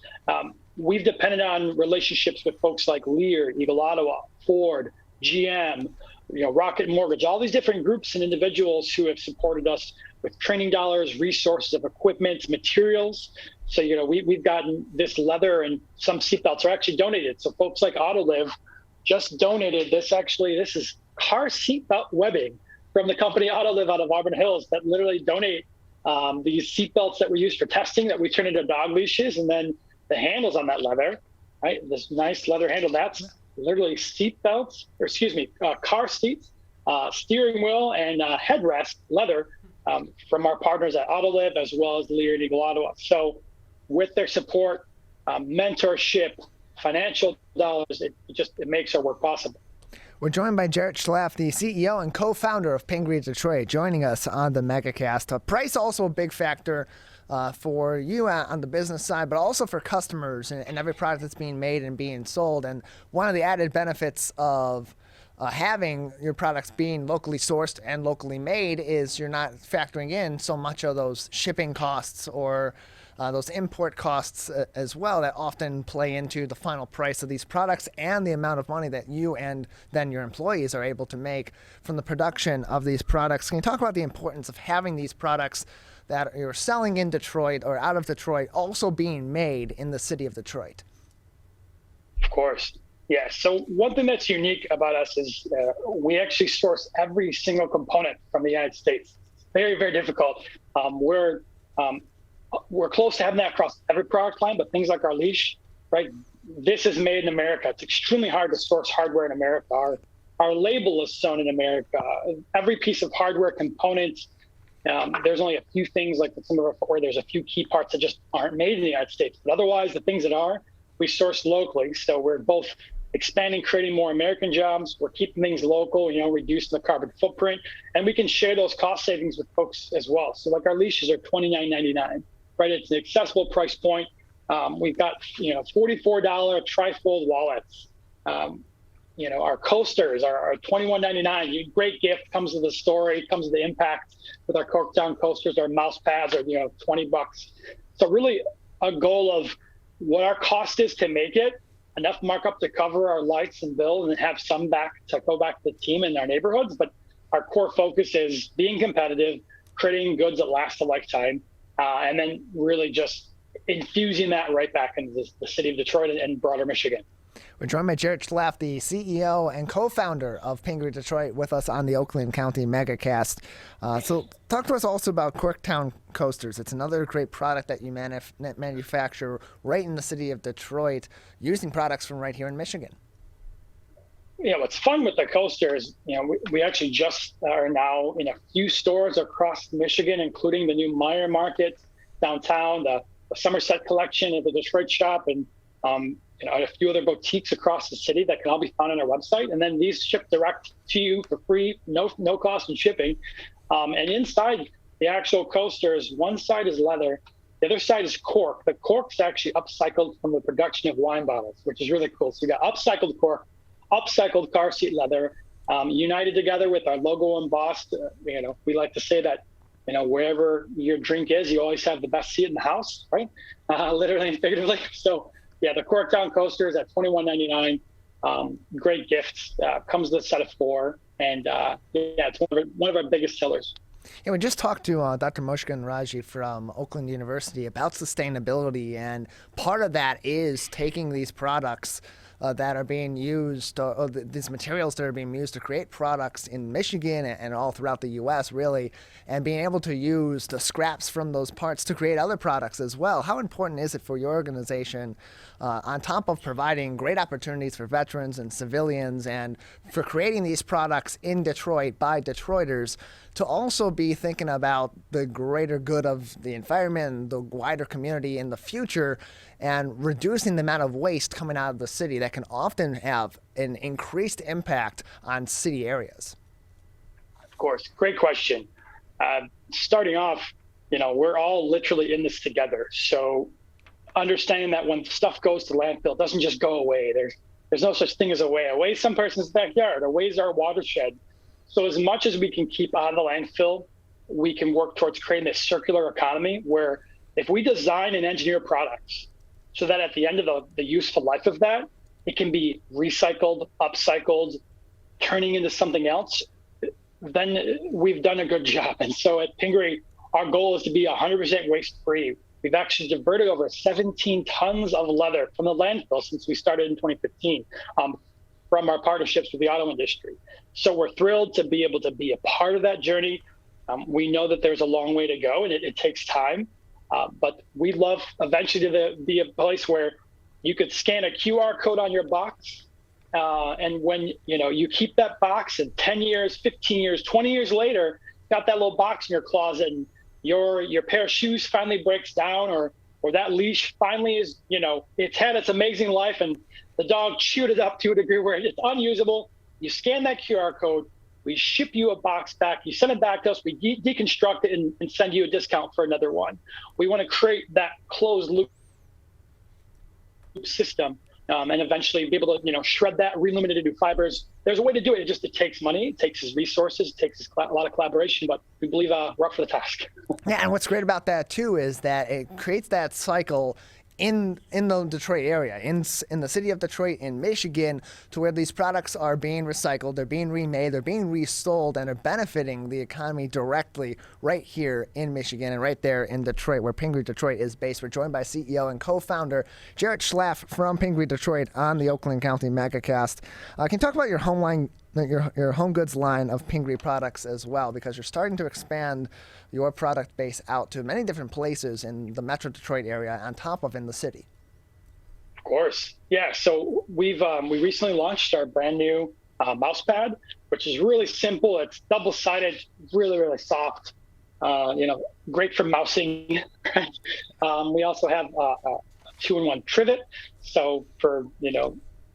R: We've depended on relationships with folks like Lear, Eagle Ottawa, Ford, GM, Rocket Mortgage, all these different groups and individuals who have supported us with training dollars, resources of equipment, materials. So, we've gotten this leather, and some seatbelts are actually donated. So folks like Autoliv just donated this. Actually, this is car seatbelt webbing from the company Autoliv out of Auburn Hills that literally donate these seatbelts that we use for testing that we turn into dog leashes, and then the handles on that leather, right? This nice leather handle, that's literally seatbelts, car seats, steering wheel, and headrest leather from our partners at Autoliv as well as Lear and Eagle Ottawa. So with their support, mentorship, financial dollars, it makes our work possible.
A: We're joined by Jarrett Schlaff, the CEO and co-founder of Pingree Detroit, joining us on the Megacast. Price also a big factor for you on the business side, but also for customers and every product that's being made and being sold. And one of the added benefits of having your products being locally sourced and locally made is you're not factoring in so much of those shipping costs or those import costs as well that often play into the final price of these products and the amount of money that you and then your employees are able to make from the production of these products. Can you talk about the importance of having these products that you're selling in Detroit or out of Detroit also being made in the city of Detroit?
R: Of course. Yeah. So one thing that's unique about us is we actually source every single component from the United States. It's very, very difficult. We're close to having that across every product line, but things like our leash, right? This is made in America. It's extremely hard to source hardware in America. Our label is sewn in America. Every piece of hardware components, there's only a few things like some of our footwear, there's a few key parts that just aren't made in the United States. But otherwise, the things that are, we source locally. So we're both expanding, creating more American jobs. We're keeping things local, reducing the carbon footprint, and we can share those cost savings with folks as well. So like our leashes are $29.99, right? It's an accessible price point. We've got, $44 trifold wallets. Our coasters are $21.99. Great gift, comes with the story, comes with the impact with our cork down coasters. Our mouse pads are, $20. So really a goal of what our cost is to make it, enough markup to cover our lights and bills and have some go back to the team in our neighborhoods. But our core focus is being competitive, creating goods that last a lifetime, and then really just infusing that right back into the city of Detroit and broader Michigan.
A: We're joined by Jared Schlaff, the CEO and co-founder of Pingree Detroit, with us on the Oakland County Megacast. So talk to us also about Corktown Coasters. It's another great product that you manufacture right in the city of Detroit, using products from right here in Michigan.
R: Yeah, what's fun with the coasters, we actually just are now in a few stores across Michigan, including the new Meyer Market downtown, the Somerset collection at the Detroit shop, and a few other boutiques across the city that can all be found on our website. And then these ship direct to you for free, no cost in shipping. And inside the actual coasters, one side is leather, the other side is cork. The cork's actually upcycled from the production of wine bottles, which is really cool. So you got upcycled cork, upcycled car seat leather, united together with our logo embossed. We like to say that, wherever your drink is, you always have the best seat in the house, right? Literally and figuratively. So yeah, the Corktown coasters at $21.99. Great gift. Comes with a set of 4, and it's one of our biggest sellers.
A: Yeah, we just talked to Dr. Mushkan Raji from Oakland University about sustainability, and part of that is taking these products that are being used, these materials that are being used to create products in Michigan and all throughout the U.S., really, and being able to use the scraps from those parts to create other products as well. How important is it for your organization, on top of providing great opportunities for veterans and civilians and for creating these products in Detroit by Detroiters, to also be thinking about the greater good of the environment and the wider community in the future, and reducing the amount of waste coming out of the city that can often have an increased impact on city areas?
R: Of course. Great question. Starting off, we're all literally in this together. So understanding that when stuff goes to landfill, it doesn't just go away. There's no such thing as a way. A way is some person's backyard. A way is our watershed. So as much as we can keep out of the landfill, we can work towards creating this circular economy where if we design and engineer products so that at the end of the useful life of that, it can be recycled, upcycled, turning into something else, then we've done a good job. And so at Pingree, our goal is to be 100% waste-free. We've actually diverted over 17 tons of leather from the landfill since we started in 2015 from our partnerships with the auto industry. So we're thrilled to be able to be a part of that journey. We know that there's a long way to go and it takes time, but we'd love eventually to be a place where you could scan a QR code on your box, and when you keep that box, and 10 years, 15 years, 20 years later, got that little box in your closet, and your pair of shoes finally breaks down, or that leash finally is, it's had its amazing life, and the dog chewed it up to a degree where it's unusable. You scan that QR code, we ship you a box back, you send it back to us, we deconstruct it and send you a discount for another one. We want to create that closed loop system, and eventually be able to shred that, reluminate it into fibers. There's a way to do it. It takes money, it takes resources, it takes a lot of collaboration, but we believe we're up for the task.
A: Yeah, and what's great about that too is that it creates that cycle in the Detroit area, in the city of Detroit, in Michigan, to where these products are being recycled, they're being remade, they're being resold, and are benefiting the economy directly right here in Michigan and right there in Detroit, where Pingree Detroit is based. We're joined by CEO and co-founder Jared Schlaff from Pingree Detroit on the Oakland County Megacast. Can you talk about your your home goods line of Pingree products as well, because you're starting to expand your product base out to many different places in the Metro Detroit area on top of in the city?
R: Of course. Yeah. So we recently launched our brand new mouse pad, which is really simple. It's double-sided, really, really soft, great for mousing. We also have a 2-in-1 trivet. So for,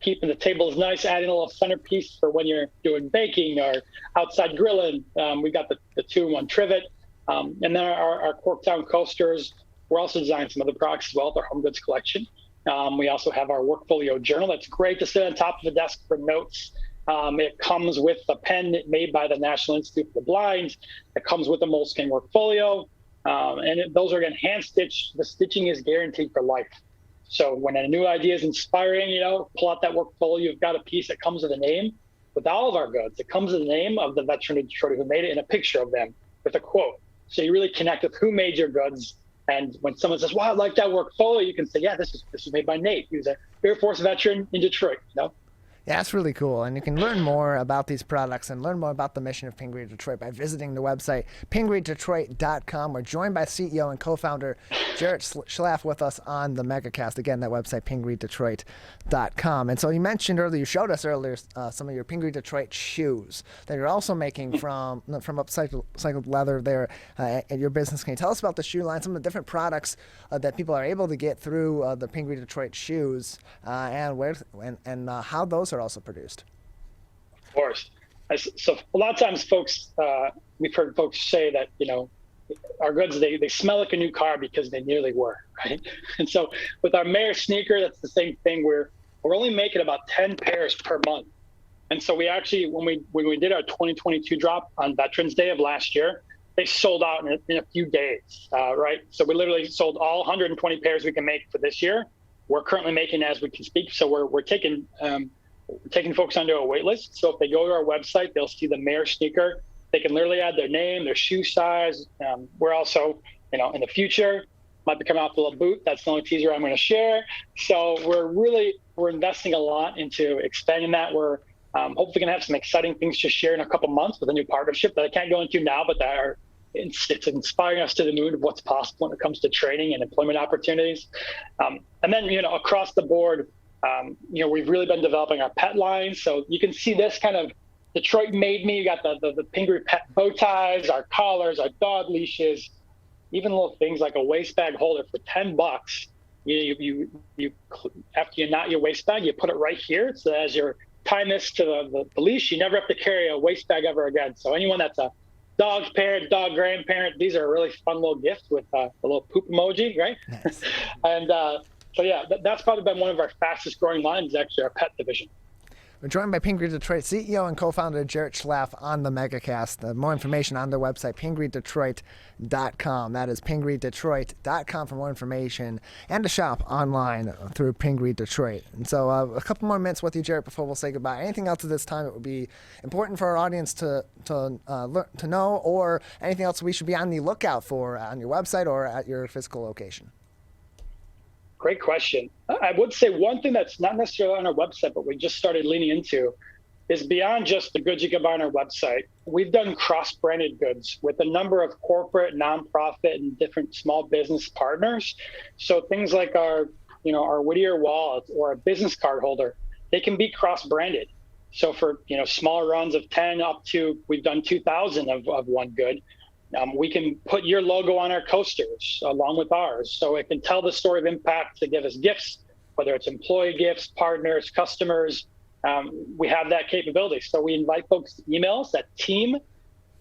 R: keeping the tables nice, adding a little centerpiece for when you're doing baking or outside grilling. We got the 2-in-1 trivet. And then our Corktown coasters, we're also designing some other products as well with our home goods collection. We also have our Workfolio journal. That's great to sit on top of a desk for notes. It comes with a pen made by the National Institute for the Blind. It comes with a moleskin Workfolio. And those are again hand stitched. The stitching is guaranteed for life. So when a new idea is inspiring, pull out that Workfolio, you've got a piece that comes with a name. With all of our goods, it comes with the name of the veteran in Detroit who made it and a picture of them with a quote. So you really connect with who made your goods, And when someone says, wow, I like that portfolio, you can say, yeah, this was made by Nate. He was an Air Force veteran in Detroit, you know?
A: Yeah, that's really cool. And you can learn more about these products and learn more about the mission of Pingree Detroit by visiting the website pingreedetroit.com. We're joined by CEO and co-founder Jarrett Schlaff with us on the Megacast. Again, that website, pingreedetroit.com. And so you mentioned earlier, you showed us earlier some of your Pingree Detroit shoes that you're also making from upcycled leather there at your business. Can you tell us about the shoe line, some of the different products that people are able to get through the Pingree Detroit shoes and how those are also produced?
R: Of course. So a lot of times we've heard folks say that, you know, our goods, they smell like a new car because they nearly were, right? And so with our Mayor sneaker, that's the same thing. We're only making about 10 pairs per month. And so we actually, when we did our 2022 drop on Veterans Day of last year, they sold out in a few days, right? So we literally sold all 120 pairs we can make for this year. We're currently making as we can speak. So we're taking folks onto a wait list. So if they go to our website, they'll see the Mayor sneaker. They can literally add their name, their shoe size. We're also, you know, in the future, might be coming out with a boot. That's the only teaser I'm going to share. So we're investing a lot into expanding that. We're hopefully going to have some exciting things to share in a couple months with a new partnership that I can't go into now, but it's inspiring us to the moon of what's possible when it comes to training and employment opportunities. And then, you know, across the board, you know, we've really been developing our pet line. So you can see this kind of Detroit made me. You got the Pingree pet bow ties, our collars, our dog leashes, even little things like a waist bag holder for $10. You after you knot your waist bag, you put it right here. So as you're tying this to the leash, you never have to carry a waist bag ever again. So anyone that's a dog parent, dog grandparent, these are a really fun little gift with a little poop emoji, right? Nice. And so yeah, that's probably been one of our fastest growing lines, actually, our pet division.
A: We're joined by Pingree Detroit CEO and co-founder Jarrett Schlaff on the Megacast. More information on their website, pingreedetroit.com. That is pingreedetroit.com for more information and to shop online through Pingree Detroit. And so a couple more minutes with you, Jarrett, before we'll say goodbye. Anything else at this time that would be important for our audience to know, or anything else we should be on the lookout for on your website or at your physical location?
R: Great question. I would say one thing that's not necessarily on our website, but we just started leaning into is beyond just the goods you can buy on our website. We've done cross-branded goods with a number of corporate, nonprofit, and different small business partners. So things like our Whittier wallet or a business card holder, they can be cross-branded. So for, you know, smaller runs of 10 up to, we've done 2,000 of one good. We can put your logo on our coasters along with ours. So it can tell the story of impact to give us gifts, whether it's employee gifts, partners, customers. We have that capability. So we invite folks to email us at team,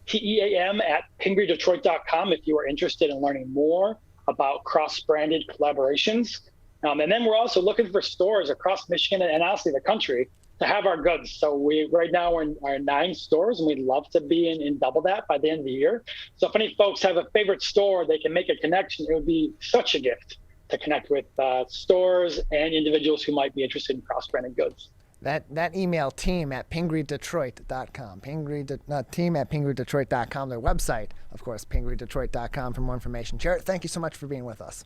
R: T-E-A-M, at pingreedetroit.com if you are interested in learning more about cross-branded collaborations. And then we're also looking for stores across Michigan and honestly the country to have our goods. So right now we're in our 9 stores, and we'd love to be in double that by the end of the year. So if any folks have a favorite store, they can make a connection. It would be such a gift to connect with stores and individuals who might be interested in cross-branded goods.
A: That email, team at pingreedetroit.com. Team at pingreedetroit.com. Their website, of course, pingreedetroit.com for more information. Jarrett, thank you so much for being with us.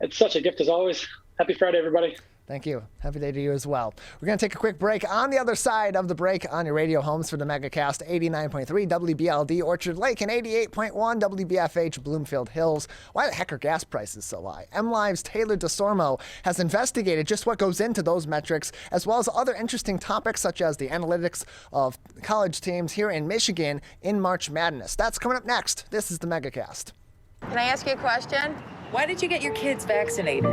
R: It's such a gift as always. Happy Friday, everybody.
A: Thank you. Happy day to you as well. We're going to take a quick break. On the other side of the break, on your radio homes for the Megacast, 89.3 WBLD Orchard Lake and 88.1 WBFH Bloomfield Hills. Why the heck are gas prices so high? MLive's Taylor DeSormo has investigated just what goes into those metrics, as well as other interesting topics such as the analytics of college teams here in Michigan in March Madness. That's coming up next. This is the Megacast.
P: Can I ask you a question? Why did you get your kids vaccinated?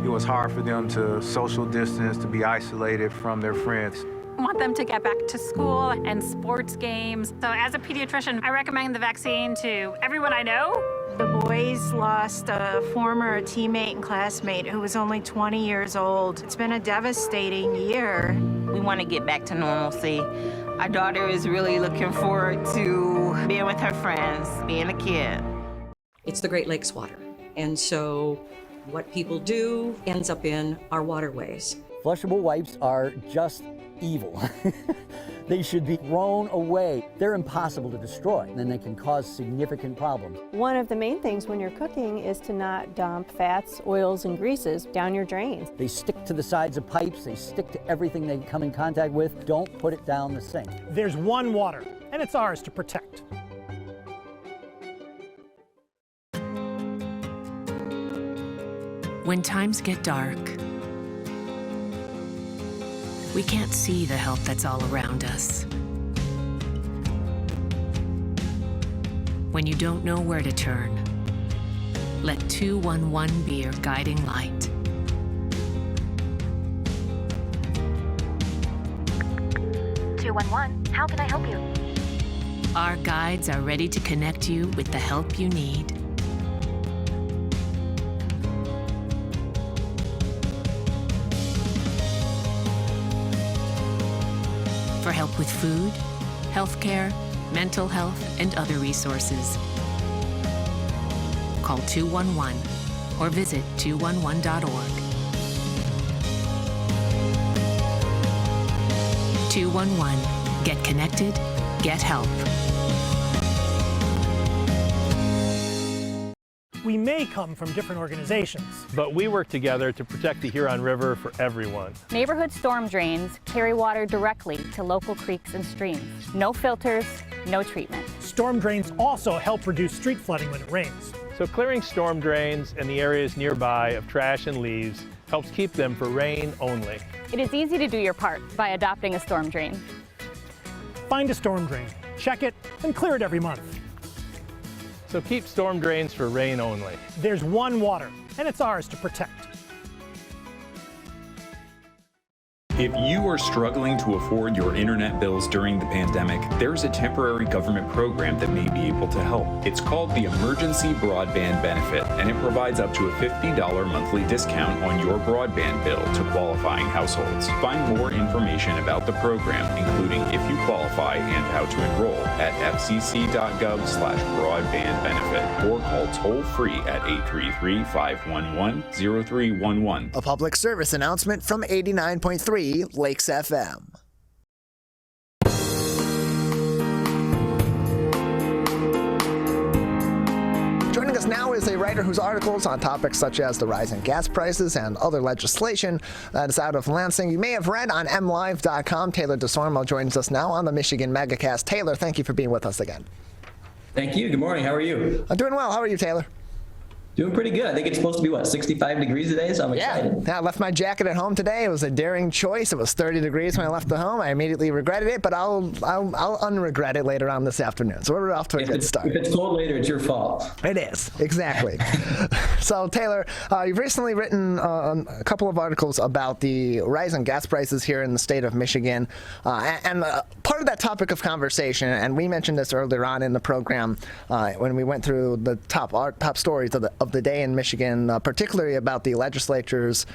S: It was hard for them to social distance, to be isolated from their friends.
T: I want them to get back to school and sports games. So as a pediatrician, I recommend the vaccine to everyone I know.
U: The boys lost a former teammate and classmate who was only 20 years old. It's been a devastating year.
V: We want to get back to normalcy. Our daughter is really looking forward to being with her friends, being a kid.
K: It's the Great Lakes water. And so what people do ends up in our waterways.
W: Flushable wipes are just
B: evil. They should be thrown away. They're impossible to destroy, and they can cause significant problems.
C: One of the main things when you're cooking is to not dump fats, oils, and greases down your drains.
B: They stick to the sides of pipes, they stick to everything they come in contact with. Don't put it down the sink.
H: There's one water, and it's ours to protect.
W: When times get dark, we can't see the help that's all around us. When you don't know where to turn, let 211 be your guiding light.
X: How can I help you?
W: Our guides are ready to connect you with the help you need. For help with food, healthcare, mental health, and other resources. Call 211 or visit 211.org. 211. Get connected, get help.
H: We may come from different organizations,
D: but we work together to protect the Huron River for everyone.
G: Neighborhood storm drains carry water directly to local creeks and streams. No filters, no treatment.
H: Storm drains also help reduce street flooding when it rains.
D: So clearing storm drains and the areas nearby of trash and leaves helps keep them for rain only.
G: It is easy to do your part by adopting a storm drain.
H: Find a storm drain, check it, and clear it every month.
D: So keep storm drains for rain only.
H: There's one water, and it's ours to protect.
E: If you are struggling to afford your internet bills during the pandemic, there's a temporary government program that may be able to help. It's called the Emergency Broadband Benefit, and it provides up to a $50 monthly discount on your broadband bill to qualifying households. Find more information about the program, including if you qualify and how to enroll, at fcc.gov/broadbandbenefit or call toll-free at 833-511-0311.
A: A public service announcement from 89.3 Lakes FM. Joining us now is a writer whose articles on topics such as the rise in gas prices and other legislation that is out of Lansing you may have read on mlive.com. Taylor DeSormo joins us now on the Michigan Megacast. Taylor, thank you for being with us again.
Y: Thank you. Good morning. How are you?
A: I'm doing well. How are you, Taylor?
Y: Doing pretty good. I think it's supposed to be, 65 degrees today, so I'm excited.
A: Yeah, I left my jacket at home today. It was a daring choice. It was 30 degrees when I left the home. I immediately regretted it, but I'll unregret it later on this afternoon. So we're off to a good start.
Y: If it's cold later, it's your fault.
A: It is, exactly. So, Taylor, you've recently written a couple of articles about the rise in gas prices here in the state of Michigan. And part of that topic of conversation, and we mentioned this earlier on in the program when we went through the top stories of the day in Michigan, particularly about the legislature's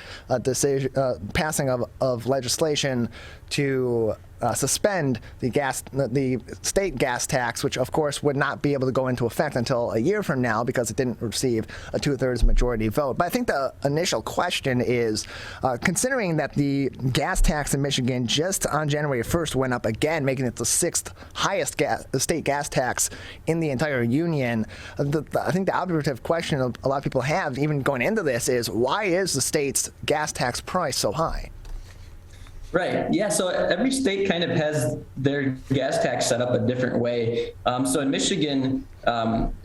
A: decision, passing of legislation to suspend the state gas tax, which of course would not be able to go into effect until a year from now because it didn't receive a 2/3 majority vote. But I think the initial question is, considering that the gas tax in Michigan just on January 1st went up again, making it the 6th highest state gas tax in the entire union, I think the operative question a lot of people have, even going into this, is why is the state's gas tax price so high?
Y: Right. Yeah. So every state kind of has their gas tax set up a different way. So in Michigan,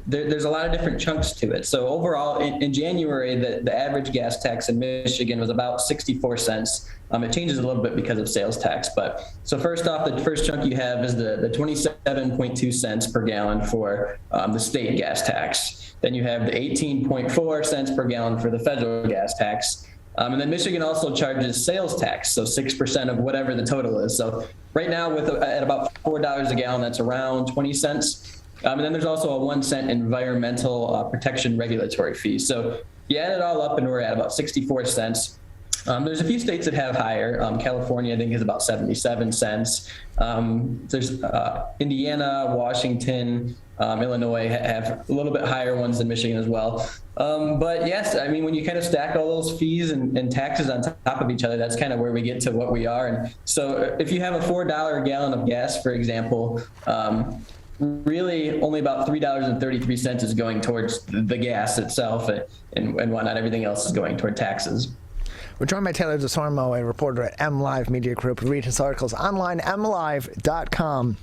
Y: there's a lot of different chunks to it. So overall, in January, the average gas tax in Michigan was about 64 cents. It changes a little bit because of sales tax. But so first off, the first chunk you have is the 27.2 cents per gallon for the state gas tax. Then you have the 18.4 cents per gallon for the federal gas tax. And then Michigan also charges sales tax, so 6% of whatever the total is. So right now, at about $4 a gallon, that's around 20 cents. And then there's also a 1 cent environmental protection regulatory fee. So you add it all up, and we're at about 64 cents. There's a few states that have higher. California, I think, is about 77 cents. There's Indiana, Washington, Illinois have a little bit higher ones than Michigan as well. But yes, I mean, when you kind of stack all those fees and taxes on top of each other, that's kind of where we get to what we are. And so if you have a $4 a gallon of gas, for example, really only about $3.33 is going towards the gas itself, and whatnot. Everything else is going toward taxes.
A: We're joined by Taylor DeSormo, a reporter at MLive Media Group. Read his articles online, mlive.com.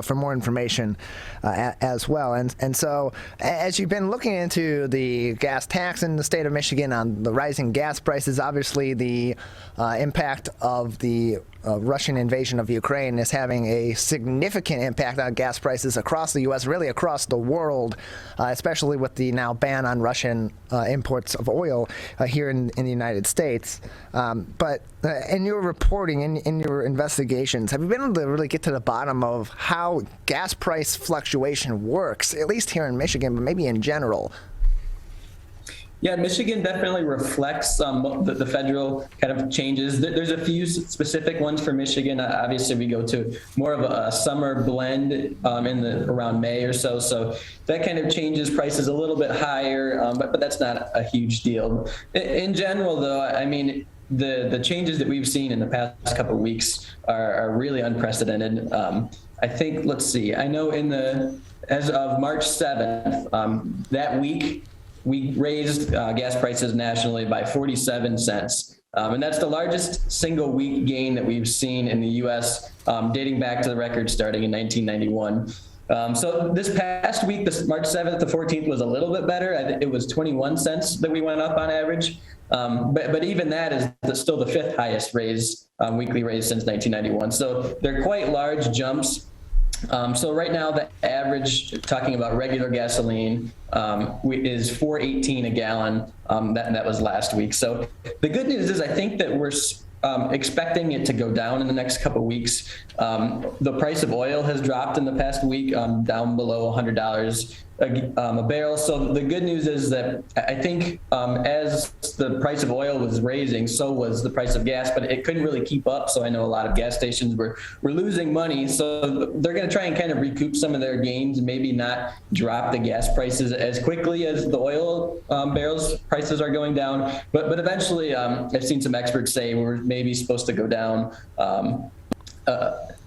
A: For more information as well. And so as you've been looking into the gas tax in the state of Michigan on the rising gas prices, obviously the impact of the Russian invasion of Ukraine is having a significant impact on gas prices across the U.S., really across the world, especially with the now ban on Russian imports of oil here in the United States. But in your reporting, in your investigations, have you been able to really get to the bottom of how gas price fluctuation works, at least here in Michigan, but maybe in general?
Y: Yeah, Michigan definitely reflects the federal kind of changes. There's a few specific ones for Michigan. Obviously, we go to more of a summer blend around May or so. So that kind of changes prices a little bit higher, but that's not a huge deal. In general, though, I mean, the changes that we've seen in the past couple of weeks are really unprecedented. I think, let's see, I know as of March 7th, that week, we raised gas prices nationally by 47 cents. And that's the largest single week gain that we've seen in the U.S. Dating back to the record starting in 1991. So this past week, this March 7th to 14th was a little bit better. It was 21 cents that we went up on average. But even that is still the fifth highest weekly raise since 1991. So they're quite large jumps. So right now, the average, talking about regular gasoline, is $4.18 a gallon. That was last week. So the good news is I think that we're expecting it to go down in the next couple of weeks. The price of oil has dropped in the past week, down below $100 a barrel. So the good news is that I think as the price of oil was raising, so was the price of gas, but it couldn't really keep up. So I know a lot of gas stations were losing money. So they're going to try and kind of recoup some of their gains, maybe not drop the gas prices as quickly as the oil barrels prices are going down. But eventually, I've seen some experts say we're maybe supposed to go down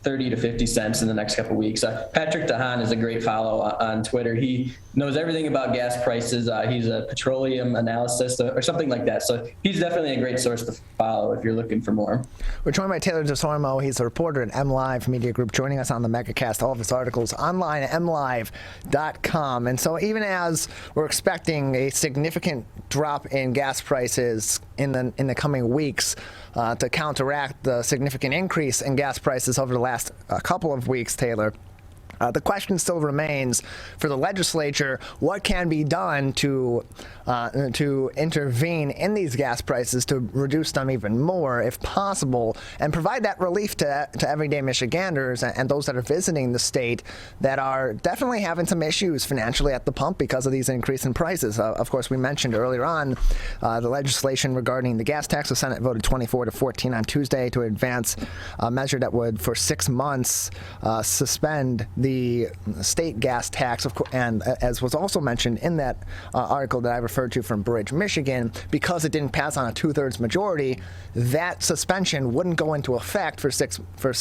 Y: 30 to 50 cents in the next couple of weeks. Patrick DeHaan is a great follow on Twitter. He knows everything about gas prices. He's a petroleum analyst or something like that. So he's definitely a great source to follow if you're looking for more.
A: We're joined by Taylor DeSormo. He's a reporter at MLive Media Group, joining us on the Megacast. All of his articles online at mlive.com. And so even as we're expecting a significant drop in gas prices in the coming weeks to counteract the significant increase in gas prices over the last couple of weeks, Taylor, the question still remains for the legislature: what can be done to intervene in these gas prices to reduce them even more, if possible, and provide that relief to everyday Michiganders and those that are visiting the state that are definitely having some issues financially at the pump because of these increasing prices. Of course, we mentioned earlier on the legislation regarding the gas tax. The Senate voted 24-14 on Tuesday to advance a measure that would, for 6 months, suspend the state gas tax, and as was also mentioned in that article that I referred to from Bridge, Michigan, because it didn't pass on a 2/3 majority, that suspension wouldn't go into effect for a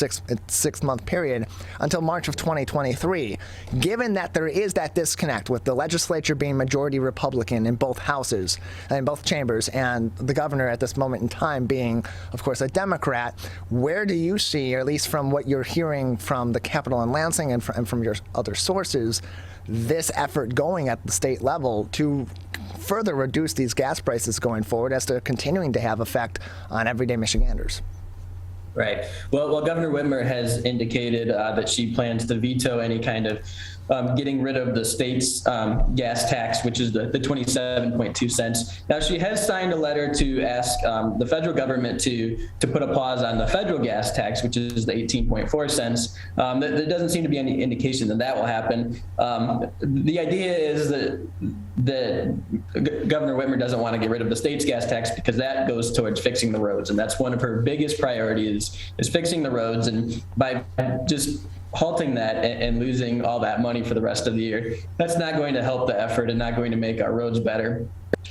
A: six-month period until March of 2023. Given that there is that disconnect with the legislature being majority Republican in both houses, in both chambers, and the governor at this moment in time being, of course, a Democrat, where do you see, or at least from what you're hearing from the Capitol in Lansing and from your other sources, this effort going at the state level to further reduce these gas prices going forward as to continuing to have effect on everyday Michiganders?
Y: Right. Well, Governor Whitmer has indicated that she plans to veto any kind of getting rid of the state's gas tax, which is the 27.2 cents. Now, she has signed a letter to ask the federal government to put a pause on the federal gas tax, which is the 18.4 cents. There doesn't seem to be any indication that that will happen. The idea is that Governor Whitmer doesn't want to get rid of the state's gas tax because that goes towards fixing the roads, and that's one of her biggest priorities is fixing the roads. And by just halting that and losing all that money for the rest of the year, that's not going to help the effort and not going to make our roads better.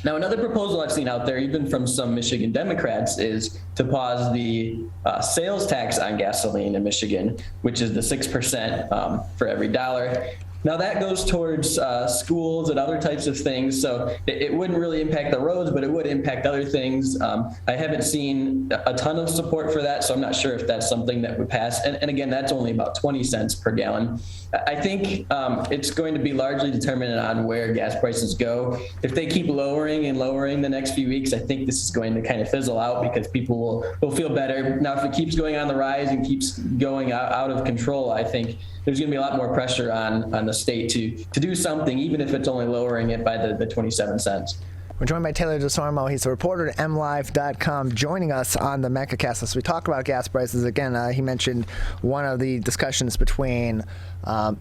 Y: Now, another proposal I've seen out there, even from some Michigan Democrats, is to pause the sales tax on gasoline in Michigan, which is the 6% for every dollar. Now that goes towards schools and other types of things, so it wouldn't really impact the roads, but it would impact other things. I haven't seen a ton of support for that, so I'm not sure if that's something that would pass. And again, that's only about 20 cents per gallon. I think it's going to be largely determined on where gas prices go. If they keep lowering and lowering the next few weeks, I think this is going to kind of fizzle out because people will feel better. Now, if it keeps going on the rise and keeps going out of control, I think there's going to be a lot more pressure on the state to do something, even if it's only lowering it by the 27 cents.
A: We're joined by Taylor DeSormo. He's a reporter at MLive.com, joining us on the Megacast as we talk about gas prices. Again, he mentioned one of the discussions between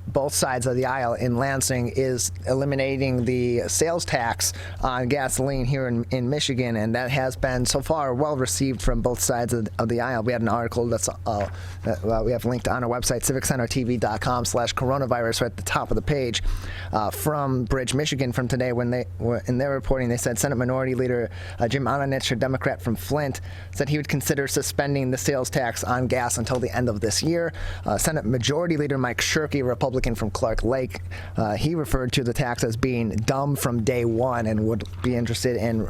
A: both sides of the aisle in Lansing is eliminating the sales tax on gasoline here in Michigan, and that has been so far well received from both sides of the aisle. We had an article that we have linked on our website, civiccentertv.com/coronavirus, right at the top of the page, from Bridge, Michigan, from today. When they were in their reporting, they said Senate Minority Leader Jim Ananich, a Democrat from Flint, said he would consider suspending the sales tax on gas until the end of this year. Senate Majority Leader Mike Shirkey, a Republican from Clark Lake, he referred to the tax as being dumb from day one and would be interested in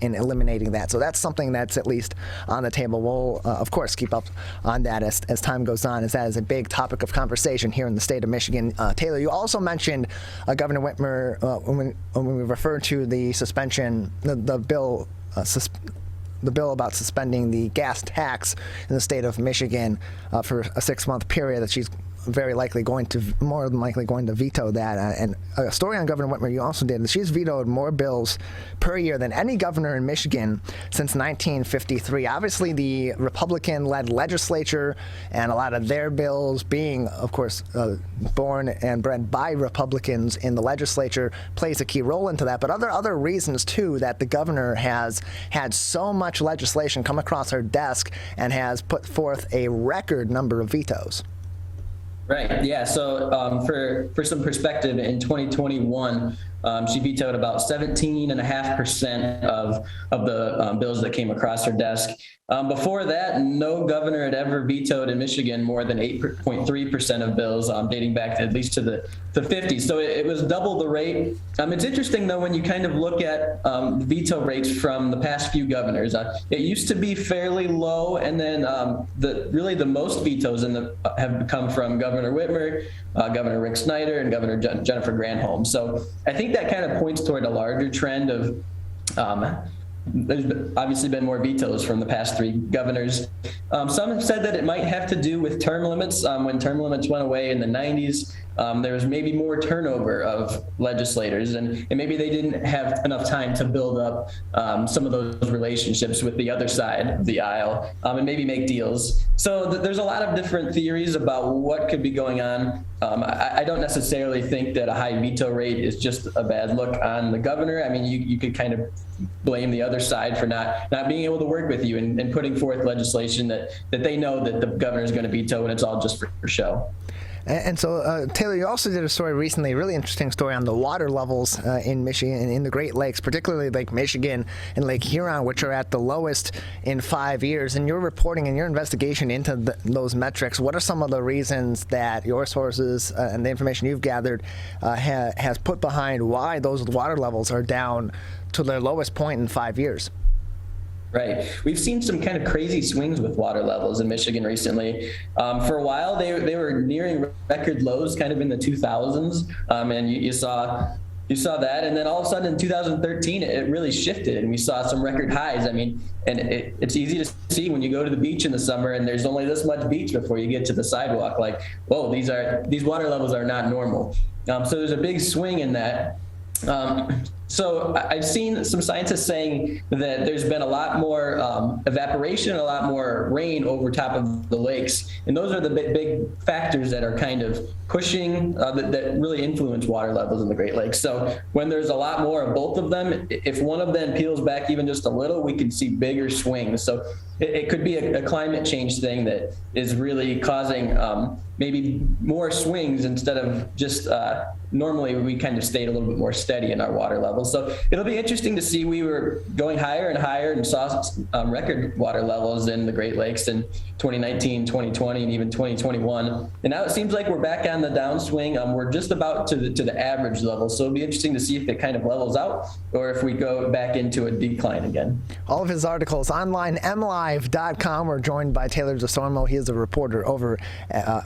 A: eliminating that. So that's something that's at least on the table. We'll, of course, keep up on that as time goes on, as that is a big topic of conversation here in the state of Michigan. Taylor, you also mentioned Governor Whitmer when we referred to the suspension, the bill about suspending the gas tax in the state of Michigan for a 6-month period, that she's more than likely going to veto that. And a story on Governor Whitmer you also did, she's vetoed more bills per year than any governor in Michigan since 1953. Obviously, the Republican-led legislature and a lot of their bills being, of course, born and bred by Republicans in the legislature plays a key role into that. But other reasons, too, that the governor has had so much legislation come across her desk and has put forth a record number of vetoes.
Y: Right. Yeah. So for some perspective, in 2021, she vetoed about 17.5% of the bills that came across her desk. Before that, no governor had ever vetoed in Michigan more than 8.3% of bills, dating back at least to the 50s. So it was double the rate. It's interesting, though, when you kind of look at veto rates from the past few governors. It used to be fairly low, and then the most vetoes have come from Governor Whitmer, Governor Rick Snyder, and Governor Jennifer Granholm. So I think that kind of points toward a larger trend of there's obviously been more vetoes from the past 3 governors. Some have said that it might have to do with term limits. When term limits went away in the 90s, there was maybe more turnover of legislators, and maybe they didn't have enough time to build up some of those relationships with the other side of the aisle and maybe make deals. So there's a lot of different theories about what could be going on. I don't necessarily think that a high veto rate is just a bad look on the governor. I mean, you could kind of blame the other side for not being able to work with you and putting forth legislation that they know that the governor is going to veto, and it's all just for show.
A: And so, Taylor, you also did a story recently, a really interesting story on the water levels in Michigan and in the Great Lakes, particularly Lake Michigan and Lake Huron, which are at the lowest in 5 years. And your reporting and your investigation into those metrics, what are some of the reasons that your sources and the information you've gathered has put behind why those water levels are down to their lowest point in 5 years?
Y: Right. We've seen some kind of crazy swings with water levels in Michigan recently. For a while, they were nearing record lows kind of in the 2000s. And you saw you saw that, and then all of a sudden in 2013, it really shifted, and we saw some record highs. I mean, and it's easy to see when you go to the beach in the summer, and there's only this much beach before you get to the sidewalk. Like, whoa, these water levels are not normal. So there's a big swing in that. So I've seen some scientists saying that there's been a lot more evaporation, a lot more rain over top of the lakes. And those are the big factors that are kind of pushing, that really influence water levels in the Great Lakes. So when there's a lot more of both of them, if one of them peels back even just a little, we can see bigger swings. So it could be a climate change thing that is really causing maybe more swings instead of just normally we kind of stayed a little bit more steady in our water levels. So it'll be interesting to see. We were going higher and higher and saw record water levels in the Great Lakes in 2019, 2020, and even 2021. And now it seems like we're back on the downswing. We're just about to the average level. So it'll be interesting to see if it kind of levels out or if we go back into a decline again.
A: All of his articles online, mlive.com. We're joined by Taylor DeSormo. He is a reporter over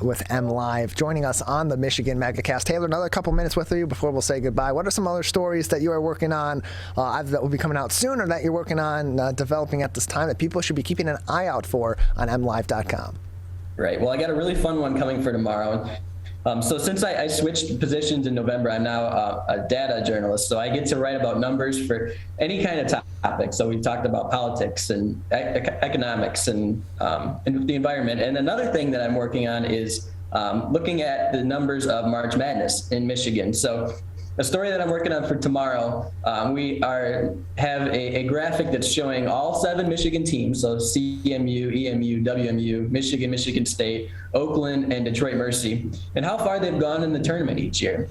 A: with MLive, joining us on the Michigan Megacast. Taylor, another couple minutes with you before we'll say goodbye. What are some other stories that you are working on, either that will be coming out soon or that you're working on developing at this time that people should be keeping an eye out for on mlive.com?
Y: Right. Well, I got a really fun one coming for tomorrow. So since I switched positions in November, I'm now a data journalist. So I get to write about numbers for any kind of topic. So we've talked about politics and economics and the environment. And another thing that I'm working on is looking at the numbers of March Madness in Michigan. So a story that I'm working on for tomorrow, we have a graphic that's showing all 7 Michigan teams, so CMU, EMU, WMU, Michigan, Michigan State, Oakland, and Detroit Mercy, and how far they've gone in the tournament each year.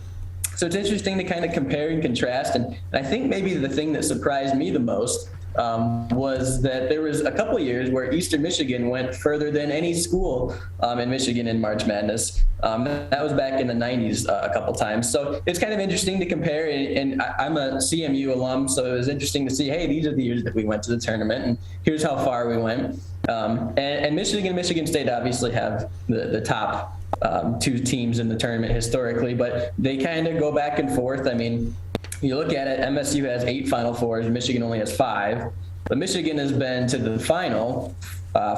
Y: So it's interesting to kind of compare and contrast, and I think maybe the thing that surprised me the most was that there was a couple of years where Eastern Michigan went further than any school in Michigan in March Madness. That was back in the 90s a couple times. So it's kind of interesting to compare, and I'm a CMU alum, so it was interesting to see, hey, these are the years that we went to the tournament, and here's how far we went. And Michigan and Michigan State obviously have the top 2 teams in the tournament historically, but they kind of go back and forth. I mean, you look at it, MSU has 8 Final Fours, Michigan only has 5, but Michigan has been to the final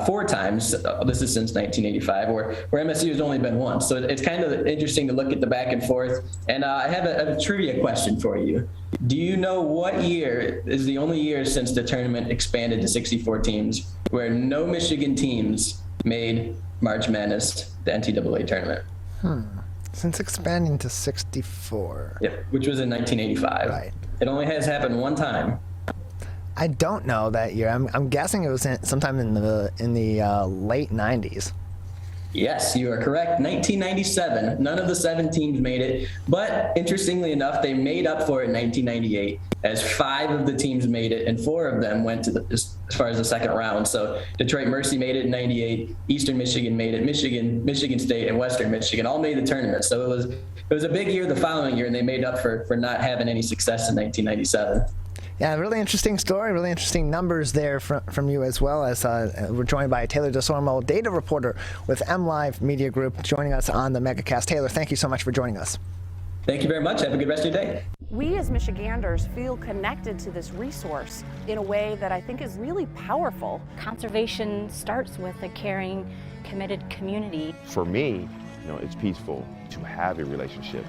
Y: 4 times. This is since 1985, where MSU has only been once. So it's kind of interesting to look at the back and forth. And I have a trivia question for you. Do you know what year is the only year since the tournament expanded to 64 teams where no Michigan teams made March Madness, the NCAA tournament?
A: Since expanding to 64.
Y: Yep, which was in 1985.
A: Right.
Y: It only has happened one time.
A: I don't know that year. I'm guessing it was sometime in the late 90s.
Y: Yes, you are correct. 1997. None of the 7 teams made it, but interestingly enough, they made up for it in 1998, as 5 of the teams made it, and 4 of them went to as far as the second round. So Detroit Mercy made it in 98, Eastern Michigan made it, Michigan State, and Western Michigan all made the tournament. So it was a big year the following year, and they made up for not having any success in 1997.
A: Yeah, really interesting story, really interesting numbers there from you as well. As we're joined by Taylor DeSormo, data reporter with MLive Media Group, joining us on the Megacast. Taylor, thank you so much for joining us.
Y: Thank you very much. Have a good rest of your day.
F: We as Michiganders feel connected to this resource in a way that I think is really powerful.
G: Conservation starts with a caring, committed community.
I: For me, it's peaceful to have a relationship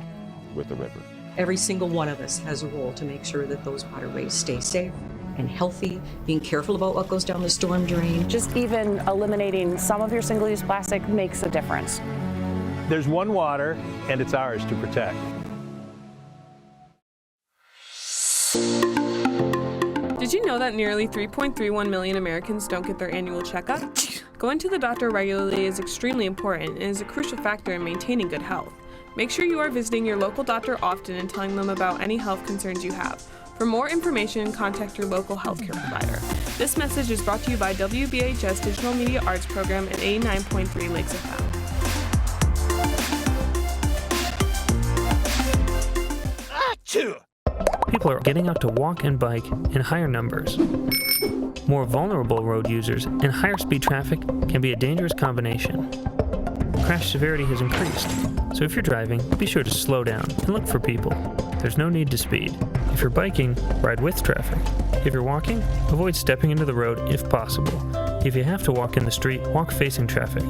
I: with the river.
J: Every single one of us has a role to make sure that those waterways stay safe and healthy, being careful about what goes down the storm drain.
F: Just even eliminating some of your single-use plastic makes a difference.
D: There's one water, and it's ours to protect.
M: Did you know that nearly 3.31 million Americans don't get their annual checkup? Going to the doctor regularly is extremely important and is a crucial factor in maintaining good health. Make sure you are visiting your local doctor often and telling them about any health concerns you have. For more information, contact your local healthcare provider. This message is brought to you by WBHS Digital Media Arts Program and 89.3 Lakes FM.
X: People are getting out to walk and bike in higher numbers. More vulnerable road users and higher speed traffic can be a dangerous combination. Crash severity has increased, so if you're driving, be sure to slow down and look for people. there's no need to speed. If you're biking, ride with traffic. If you're walking, avoid stepping into the road if possible. If you have to walk in the street, walk facing traffic.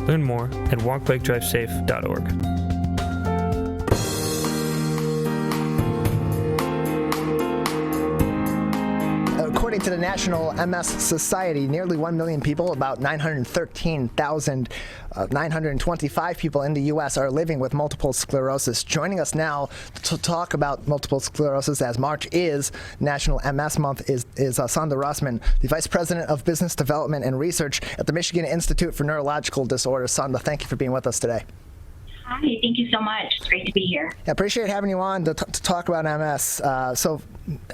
X: Learn more at walkbikedrivesafe.org.
A: According to the National MS Society, nearly 1 million people, about 913,925 people in the U.S. are living with multiple sclerosis. Joining us now to talk about multiple sclerosis, as March is National MS Month, is Sandra Rossman, the Vice President of Business Development and Research at the Michigan Institute for Neurological Disorders. Sandra, thank you for being with us today.
L: Hi, thank you so much. It's great to be here.
A: I appreciate having you on to talk about MS. So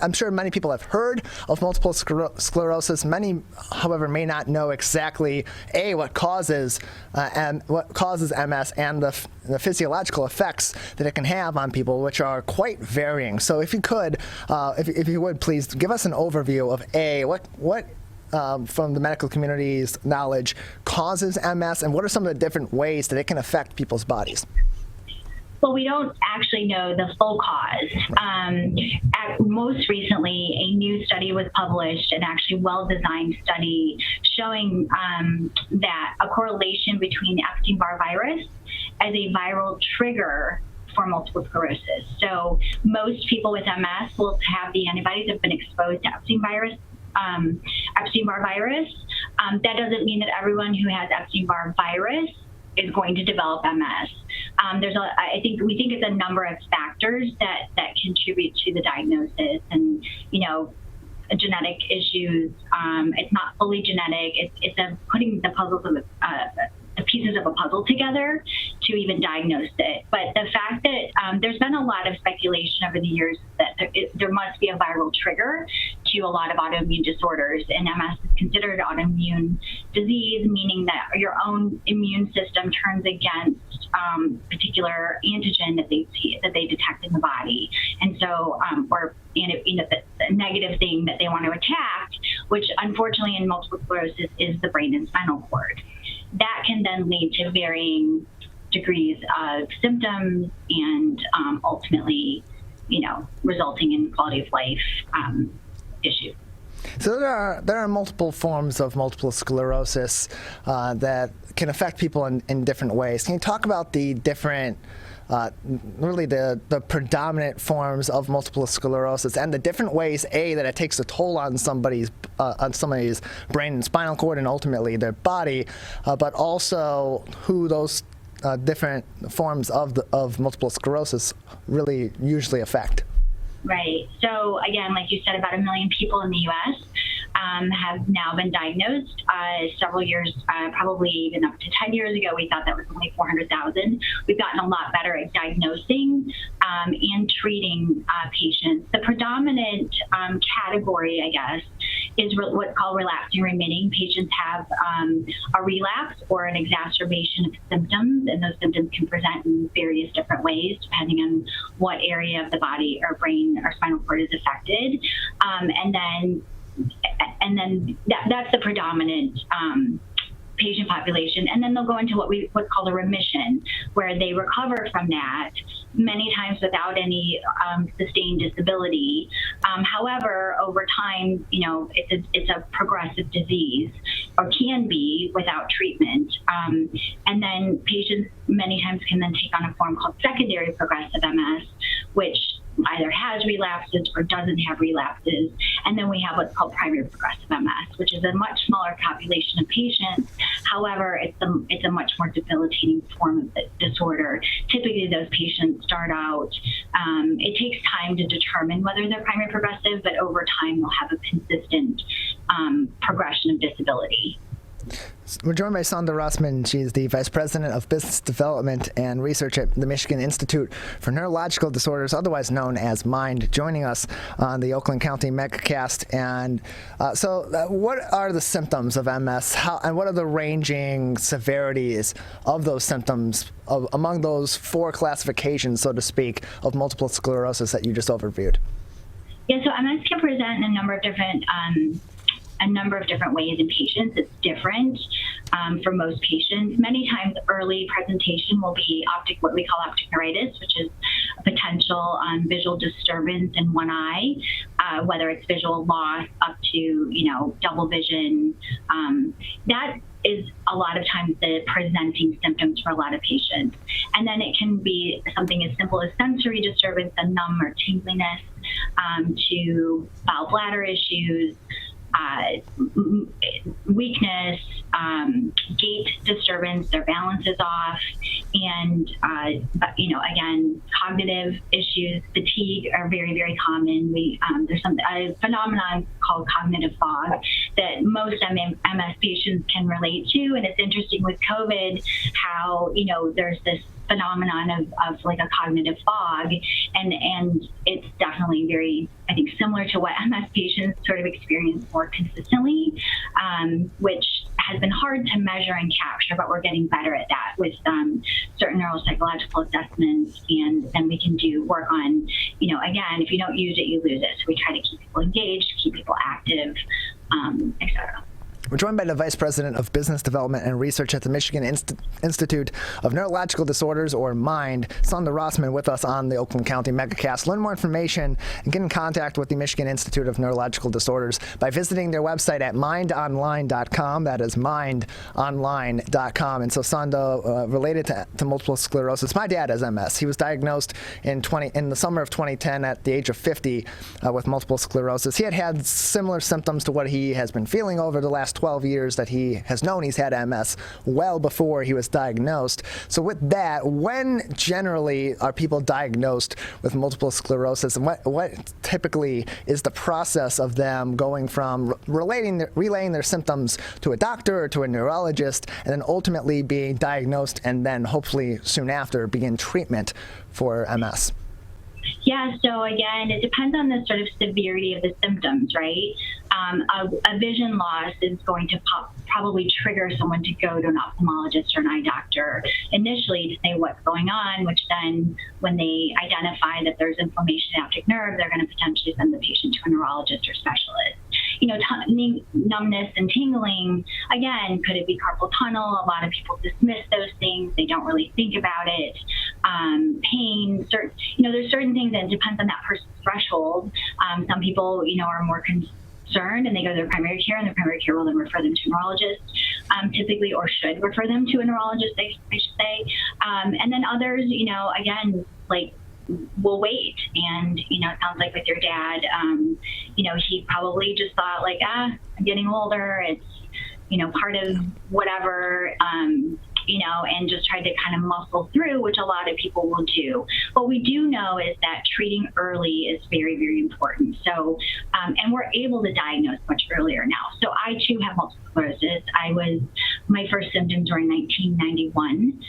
A: I'm sure many people have heard of multiple sclerosis. Many, however, may not know exactly, what causes MS and the physiological effects that it can have on people, which are quite varying. So if you could, if you would, please give us an overview of what from the medical community's knowledge causes MS, and what are some of the different ways that it can affect people's bodies?
L: Well, we don't actually know the full cause. Most recently, a new study was published, an actually well-designed study showing that a correlation between the Epstein-Barr virus as a viral trigger for multiple sclerosis. So most people with MS will have the antibodies that have been exposed to Epstein-Barr virus. That doesn't mean that everyone who has Epstein-Barr virus is going to develop MS. We think it's a number of factors that contribute to the diagnosis, and genetic issues. It's not fully genetic. It's putting the pieces of a puzzle together to even diagnose it. But the fact that there's been a lot of speculation over the years that there must be a viral trigger to a lot of autoimmune disorders, and MS is considered an autoimmune disease, meaning that your own immune system turns against particular antigen that they detect in the body, and so the negative thing that they want to attack, which unfortunately in multiple sclerosis is the brain and spinal cord. That can then lead to varying degrees of symptoms and ultimately, resulting in quality of life issues.
A: So there are multiple forms of multiple sclerosis that can affect people in different ways. Can you talk about the different, really the predominant forms of multiple sclerosis and the different ways, that it takes a toll on somebody's brain and spinal cord and ultimately their body, but also who those different forms of multiple sclerosis really usually affect?
L: Right. So again, like you said, about 1 million people in the U.S. Have now been diagnosed. Several years, probably even up to 10 years ago, we thought that was only 400,000. We've gotten a lot better at diagnosing and treating patients. The predominant category, I guess, is what's called relapsing remitting. Patients have a relapse or an exacerbation of symptoms, and those symptoms can present in various different ways depending on what area of the body or brain or spinal cord is affected. And then that's the predominant patient population. And then they'll go into what's called a remission, where they recover from that, many times without any sustained disability. However, over time, it's a progressive disease, or can be without treatment. And then patients many times can then take on a form called secondary progressive MS, which either has relapses or doesn't have relapses. And then we have what's called primary progressive MS, which is a much smaller population of patients. However, it's a much more debilitating form of the disorder. Typically, those patients start out, it takes time to determine whether they're primary progressive, but over time they'll have a consistent progression of disability.
A: We're joined by Sandra Rossman. She's the Vice President of Business Development and Research at the Michigan Institute for Neurological Disorders, otherwise known as MIND, joining us on the Oakland County Megacast. And what are the symptoms of MS, and what are the ranging severities of those symptoms among those 4 classifications, so to speak, of multiple sclerosis that you just overviewed?
L: Yeah, so MS can present in a number of different ways in patients. It's different for most patients. Many times early presentation will be what we call optic neuritis, which is a potential visual disturbance in one eye, whether it's visual loss up to, double vision. That is a lot of times the presenting symptoms for a lot of patients. And then it can be something as simple as sensory disturbance, a numb or tingliness, to bowel bladder issues, weakness, gait disturbance, their balance is off, and again, cognitive issues, fatigue are very, very common. There's a phenomenon called cognitive fog that most MS patients can relate to, and it's interesting with COVID how there's this phenomenon of like a cognitive fog, and it's definitely very, I think, similar to what MS patients sort of experience more consistently, which has been hard to measure and capture, but we're getting better at that with certain neuropsychological assessments, and then we can do work on, again, if you don't use it, you lose it. So we try to keep people engaged, keep people active, et cetera.
A: We're joined by the Vice President of Business Development and Research at the Michigan Institute of Neurological Disorders, or MIND, Sunda Rossman, with us on the Oakland County Megacast. Learn more information and get in contact with the Michigan Institute of Neurological Disorders by visiting their website at mindonline.com. That is mindonline.com. And so, Sunda, related to multiple sclerosis, my dad has MS. He was diagnosed in the summer of 2010 at the age of 50 with multiple sclerosis. He had similar symptoms to what he has been feeling over the last 12 years that he has known he's had MS, well before he was diagnosed. So with that, when generally are people diagnosed with multiple sclerosis, and what typically is the process of them going from relaying their symptoms to a doctor or to a neurologist, and then ultimately being diagnosed and then hopefully soon after begin treatment for MS?
L: Yeah, so again, it depends on the sort of severity of the symptoms, right? A vision loss is going to probably trigger someone to go to an ophthalmologist or an eye doctor initially to say what's going on, which then when they identify that there's inflammation in the optic nerve, they're going to potentially send the patient to a neurologist or specialist. Numbness and tingling, again, could it be carpal tunnel? A lot of people dismiss those things. They don't really think about it. Pain, there's certain things that depends on that person's threshold. Some people, are more concerned and they go to their primary care, and their primary care will then refer them to a neurologist, typically, or should refer them to a neurologist, I should say. And then others, again, will wait. And, it sounds like with your dad, he probably just thought I'm getting older. It's, part of whatever, and just tried to kind of muscle through, which a lot of people will do. What we do know is that treating early is very, very important. So, and we're able to diagnose much earlier now. So I too have multiple sclerosis. My first symptoms were in 1991,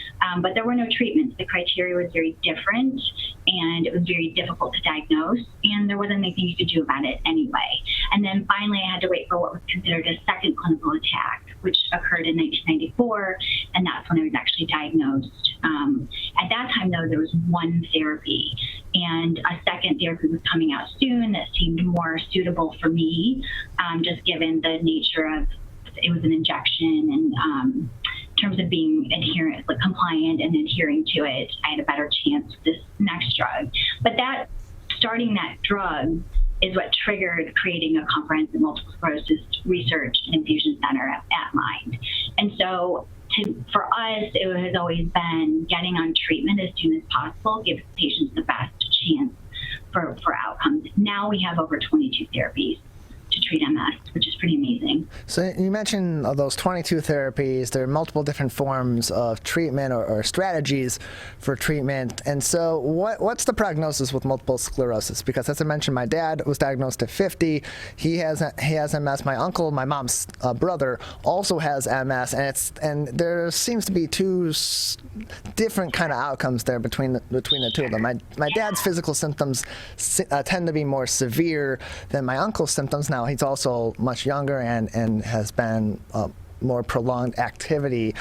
L: but there were no treatments. The criteria was very different, and it was very difficult to diagnose, and there wasn't anything you could do about it anyway. And then finally, I had to wait for what was considered a second clinical attack, which occurred in 1994, and that's when I was actually diagnosed. At that time, though, there was one therapy, and a second therapy was coming out soon that seemed more suitable for me, just given the nature of it was an injection, and in terms of being compliant and adhering to it, I had a better chance with this next drug. But starting that drug is what triggered creating a comprehensive multiple sclerosis research and infusion center at MIND. And so for us, it has always been getting on treatment as soon as possible, give patients the best chance for outcomes. Now we have over 22 therapies to treat MS, which is pretty amazing.
A: So you mentioned those 22 therapies. There are multiple different forms of treatment or strategies for treatment. And so what's the prognosis with multiple sclerosis? Because as I mentioned, my dad was diagnosed at 50. He has MS. My uncle, my mom's brother, also has MS, and there seems to be two different kind of outcomes there between the two of them. My dad's physical symptoms tend to be more severe than my uncle's symptoms. Now, he's also much younger and has been more prolonged activity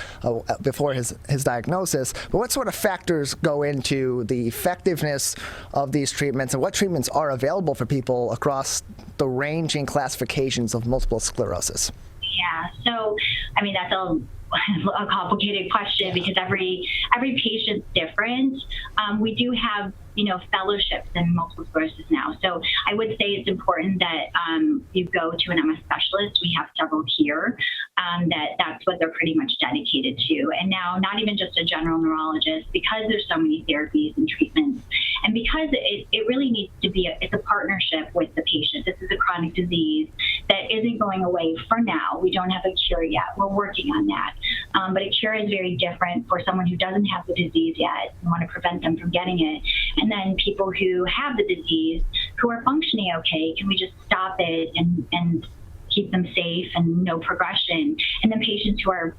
A: before his diagnosis. But what sort of factors go into the effectiveness of these treatments, and what treatments are available for people across the ranging classifications of multiple sclerosis?
L: Yeah. So, I mean, that's a complicated question because every patient's different. We do have, fellowships in multiple sclerosis now. So I would say it's important that you go to an MS specialist. We have several here that's what they're pretty much dedicated to. And now not even just a general neurologist, because there's so many therapies and treatments, and because it really needs to be it's a partnership with the patient. This is a chronic disease that isn't going away for now. We don't have a cure yet. We're working on that. But a cure is very different for someone who doesn't have the disease yet. We want to prevent them from getting it. And then people who have the disease, who are functioning okay, can we just stop it and keep them safe and no progression? And then patients who are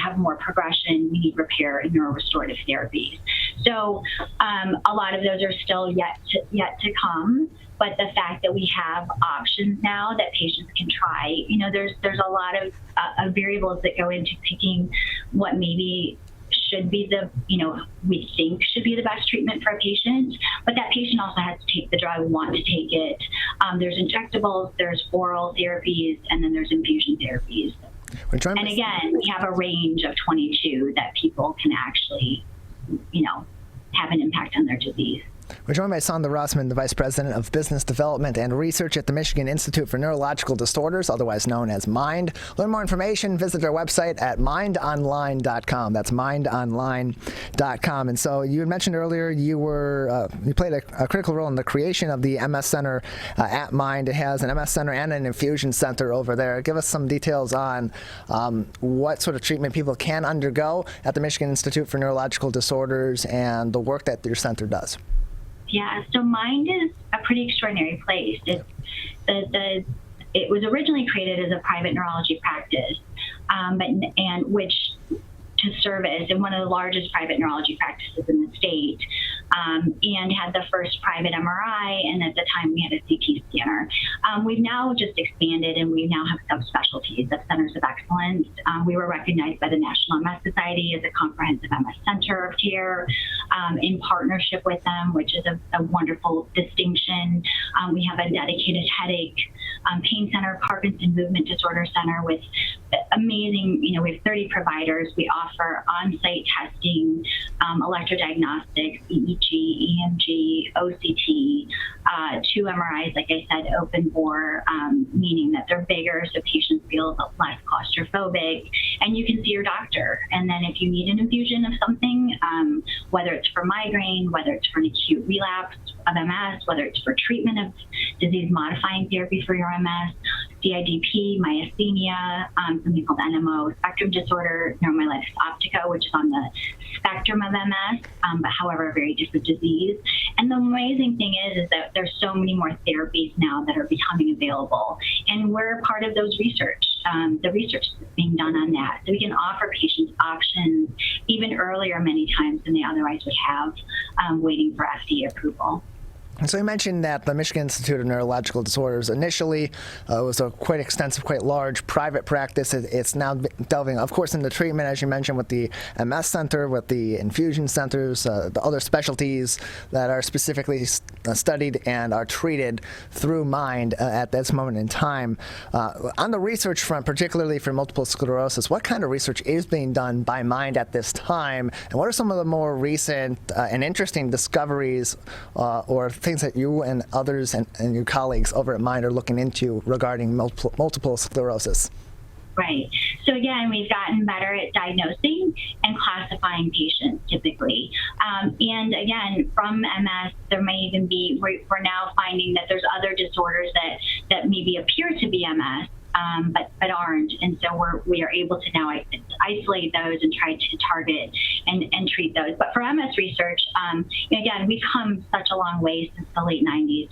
L: have more progression, we need repair and neurorestorative therapies. So a lot of those are still yet to come. But the fact that we have options now that patients can try, there's a lot of variables that go into picking what maybe should be we think should be the best treatment for a patient, but that patient also has to take the drug, want to take it. There's injectables, there's oral therapies, and then there's infusion therapies. And again, we have a range of 22 that people can actually, have an impact on their disease.
A: We're joined by Sandra Rossman, the Vice President of Business Development and Research at the Michigan Institute for Neurological Disorders, otherwise known as MIND. Learn more information, visit our website at mindonline.com. That's mindonline.com. And so you had mentioned earlier you played a critical role in the creation of the MS Center at MIND. It has an MS Center and an infusion center over there. Give us some details on what sort of treatment people can undergo at the Michigan Institute for Neurological Disorders and the work that your center does.
L: Yeah, so MIND is a pretty extraordinary place. It was originally created as a private neurology practice, which to service in one of the largest private neurology practices in the state, and had the first private MRI, and at the time we had a CT scanner. We've now just expanded, and we now have subspecialties of centers of excellence. We were recognized by the National MS Society as a comprehensive MS center of care in partnership with them, which is a wonderful distinction. We have a dedicated headache, pain center, Parkinson movement disorder center with amazing, we have 30 providers. We offer on-site testing, electrodiagnostics, EEG, EMG, OCT, 2 MRIs, like I said, open bore, meaning that they're bigger so patients feel less claustrophobic, and you can see your doctor. And then if you need an infusion of something, whether it's for migraine, whether it's for an acute relapse of MS, whether it's for treatment of disease-modifying therapy for your MS, CIDP, myasthenia, something called NMO, spectrum disorder, neuromyelitis optica, which is on the spectrum of MS, but however, a very different disease. And the amazing thing is that there's so many more therapies now that are becoming available. And we're part of those research, the research that's being done on that. So we can offer patients options even earlier many times than they otherwise would have, waiting for FDA approval.
A: And so you mentioned that the Michigan Institute of Neurological Disorders initially was a quite extensive, quite large private practice. It's now delving, of course, into treatment, as you mentioned, with the MS Center, with the infusion centers, the other specialties that are specifically studied and are treated through MIND at this moment in time. On the research front, particularly for multiple sclerosis, what kind of research is being done by MIND at this time? And what are some of the more recent and interesting discoveries or things that you and others and your colleagues over at MIND are looking into regarding multiple sclerosis?
L: Right. So again, we've gotten better at diagnosing and classifying patients typically. And again, from MS, there may even be, we're now finding that there's other disorders that maybe appear to be MS, but aren't. And so we are able to now isolate those and try to target and treat those. But for MS research, again, we've come such a long way since the late 90s,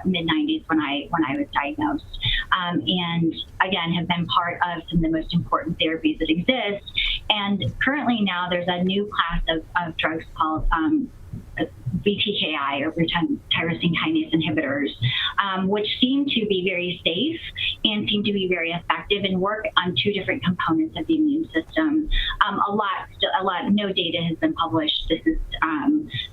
L: mid 90s when I was diagnosed. And again, have been part of some of the most important therapies that exist. And currently now there's a new class of drugs called BTKI, or tyrosine kinase inhibitors, which seem to be very safe and seem to be very effective and work on 2 different components of the immune system. No data has been published. This is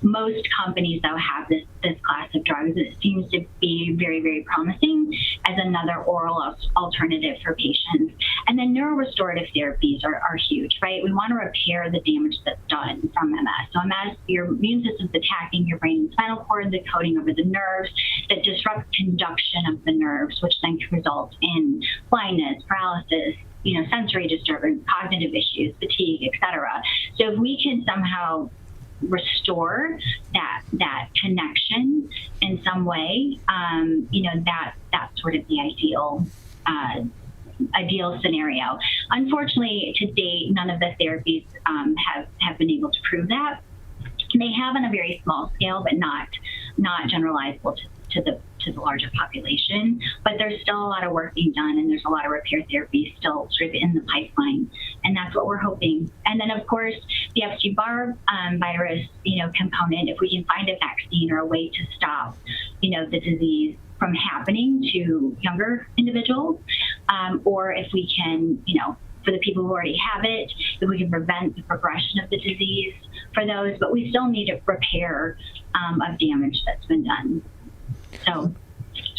L: most companies though have this class of drugs. It seems to be very, very promising as another oral alternative for patients. And then neurorestorative therapies are huge, right? We want to repair the damage that's done from MS. So MS, your immune system's attacking your brain and spinal cord, the coating over the nerves that disrupt conduction of the nerves, which then can result in blindness, paralysis, sensory disturbance, cognitive issues, fatigue, etc. So if we can somehow restore that connection in some way, that's sort of the ideal scenario. Unfortunately, to date, none of the therapies have been able to prove that. They have on a very small scale, but not generalizable to the larger population. But there's still a lot of work being done, and there's a lot of repair therapies still sort of in the pipeline, and that's what we're hoping. And then, of course, the Epstein-Barr virus, component. If we can find a vaccine or a way to stop, the disease from happening to younger individuals, or if we can, for the people who already have it, if we can prevent the progression of the disease for those, but we still need a repair of damage that's been done. So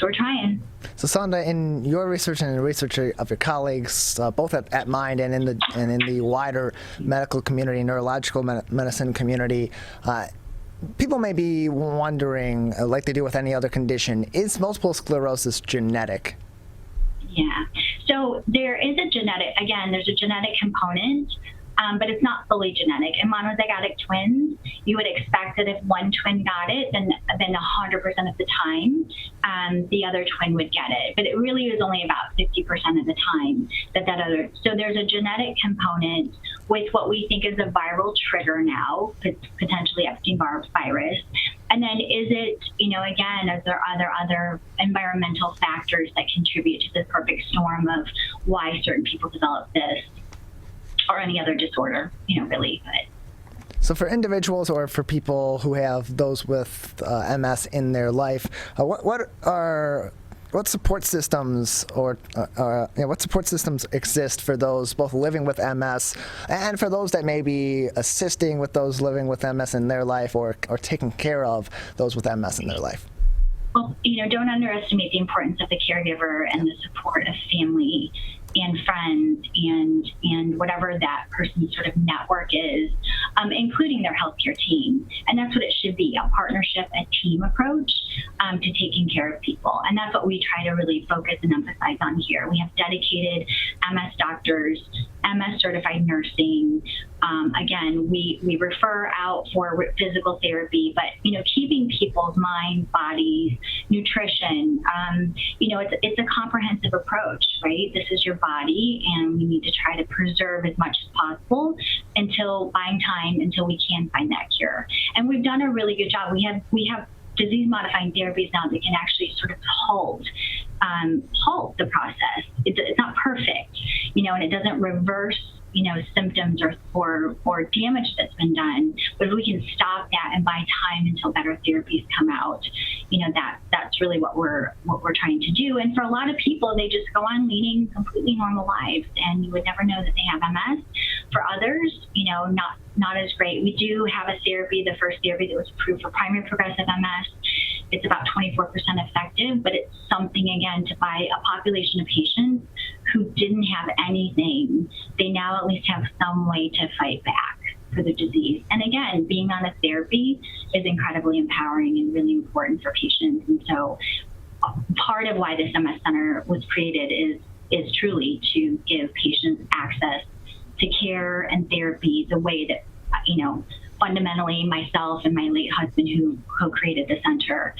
L: we're trying.
A: So Sonda, in your research and in the research of your colleagues, both at Mind and in the wider medical community, neurological medicine community, people may be wondering, like they do with any other condition, is multiple sclerosis genetic?
L: Yeah. So there's a genetic component, but it's not fully genetic. In monozygotic twins, you would expect that if one twin got it, then 100% of the time, the other twin would get it. But it really is only about 50% of the time that other. So there's a genetic component with what we think is a viral trigger now, potentially Epstein-Barr virus. And then is it, again, is there other environmental factors that contribute to the perfect storm of why certain people develop this or any other disorder, really. But
A: So for individuals or for people who have those with MS in their life, what support systems what support systems exist for those both living with MS and for those that may be assisting with those living with MS in their life or taking care of those with MS in their life?
L: Well, don't underestimate the importance of the caregiver and the support of family and friends and whatever that person's sort of network is, including their healthcare team. And that's what it should be, a partnership, a team approach to taking care of people. And that's what we try to really focus and emphasize on here. We have dedicated MS doctors, MS certified nursing. Again, we refer out for physical therapy, but keeping people's minds, bodies, nutrition, it's a comprehensive approach, right? This is your body, and we need to try to preserve as much as possible until we can find that cure. And we've done a really good job. We have disease-modifying therapies now that can actually sort of halt the process. It's not perfect, and it doesn't reverse symptoms or damage that's been done. But if we can stop that and buy time until better therapies come out, that's really what we're trying to do. And for a lot of people, they just go on leading completely normal lives, and you would never know that they have MS. For others, not as great. We do have a therapy, the first therapy that was approved for primary progressive MS. It's about 24% effective, but it's something, again, to buy a population of patients who didn't have anything. They now at least have some way to fight back for the disease. And again, being on a therapy is incredibly empowering and really important for patients. And so part of why this MS Center was created is truly to give patients access to care and therapy the way that, fundamentally myself and my late husband who co-created the center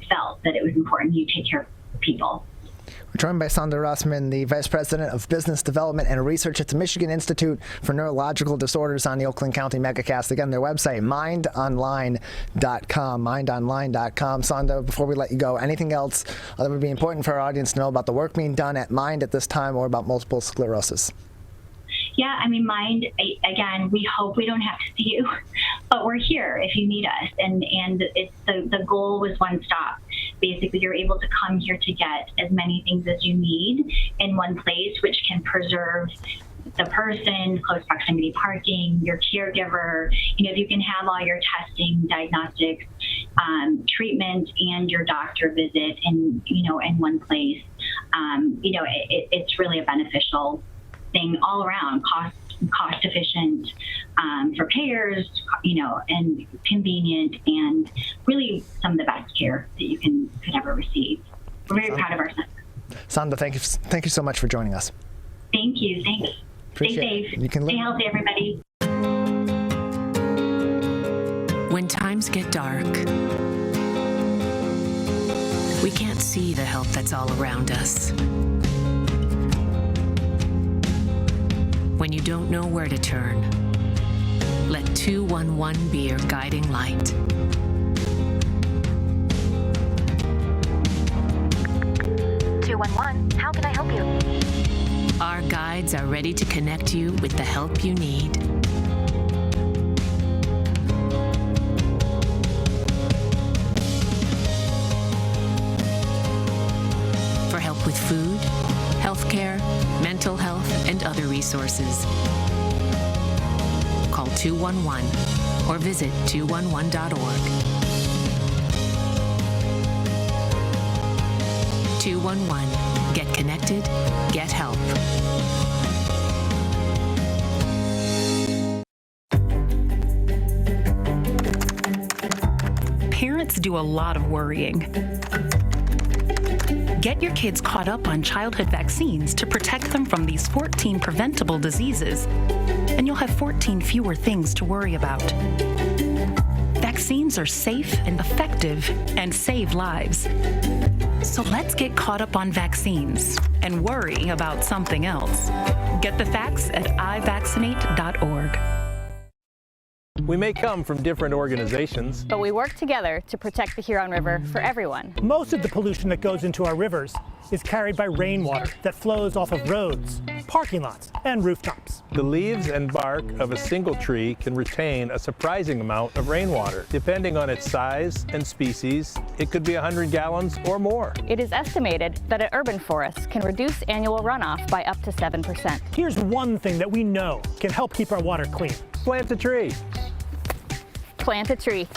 L: felt that it was important you take care of people.
A: We're joined by Sonda Rossman, the Vice President of Business Development and Research at the Michigan Institute for Neurological Disorders on the Oakland County Megacast. Again, their website, mindonline.com, mindonline.com. Sonda, before we let you go, anything else that would be important for our audience to know about the work being done at Mind at this time or about multiple sclerosis?
L: Yeah, Mind, again, we hope we don't have to see you, but we're here if you need us. And it's the goal was one stop. Basically, you're able to come here to get as many things as you need in one place, which can preserve the person, close proximity parking, your caregiver, if you can have all your testing, diagnostics, treatment and your doctor visit in one place. It's really a beneficial thing all around, cost efficient for payers, and convenient, and really some of the best care that you could ever receive. We're very proud of our center.
A: Sandra, thank you so much for joining us.
L: Thank you. Thanks.
A: Appreciate
L: Stay safe.
A: it. You can
L: Stay healthy, everybody.
W: When times get dark, we can't see the help that's all around us. When you don't know where to turn, let 211 be your guiding light.
N: How can I help you?
W: Our guides are ready to connect you with the help you need. For help with food, healthcare, mental health, and other resources. Call 211 or visit 211.org. 211. Get connected, get help.
K: Parents do a lot of worrying. Get your kids caught up on childhood vaccines to protect them from these 14 preventable diseases, and you'll have 14 fewer things to worry about. Vaccines are safe and effective and save lives. So let's get caught up on vaccines and worry about something else. Get the facts at ivaccinate.org.
D: We may come from different organizations,
G: but we work together to protect the Huron River for everyone.
H: Most of the pollution that goes into our rivers is carried by rainwater that flows off of roads, parking lots, and rooftops.
D: The leaves and bark of a single tree can retain a surprising amount of rainwater. Depending on its size and species, it could be 100 gallons or more.
G: It is estimated that an urban forest can reduce annual runoff by up to 7%.
H: Here's one thing that we know can help keep our water clean.
D: Plant a tree.
G: Plant a tree.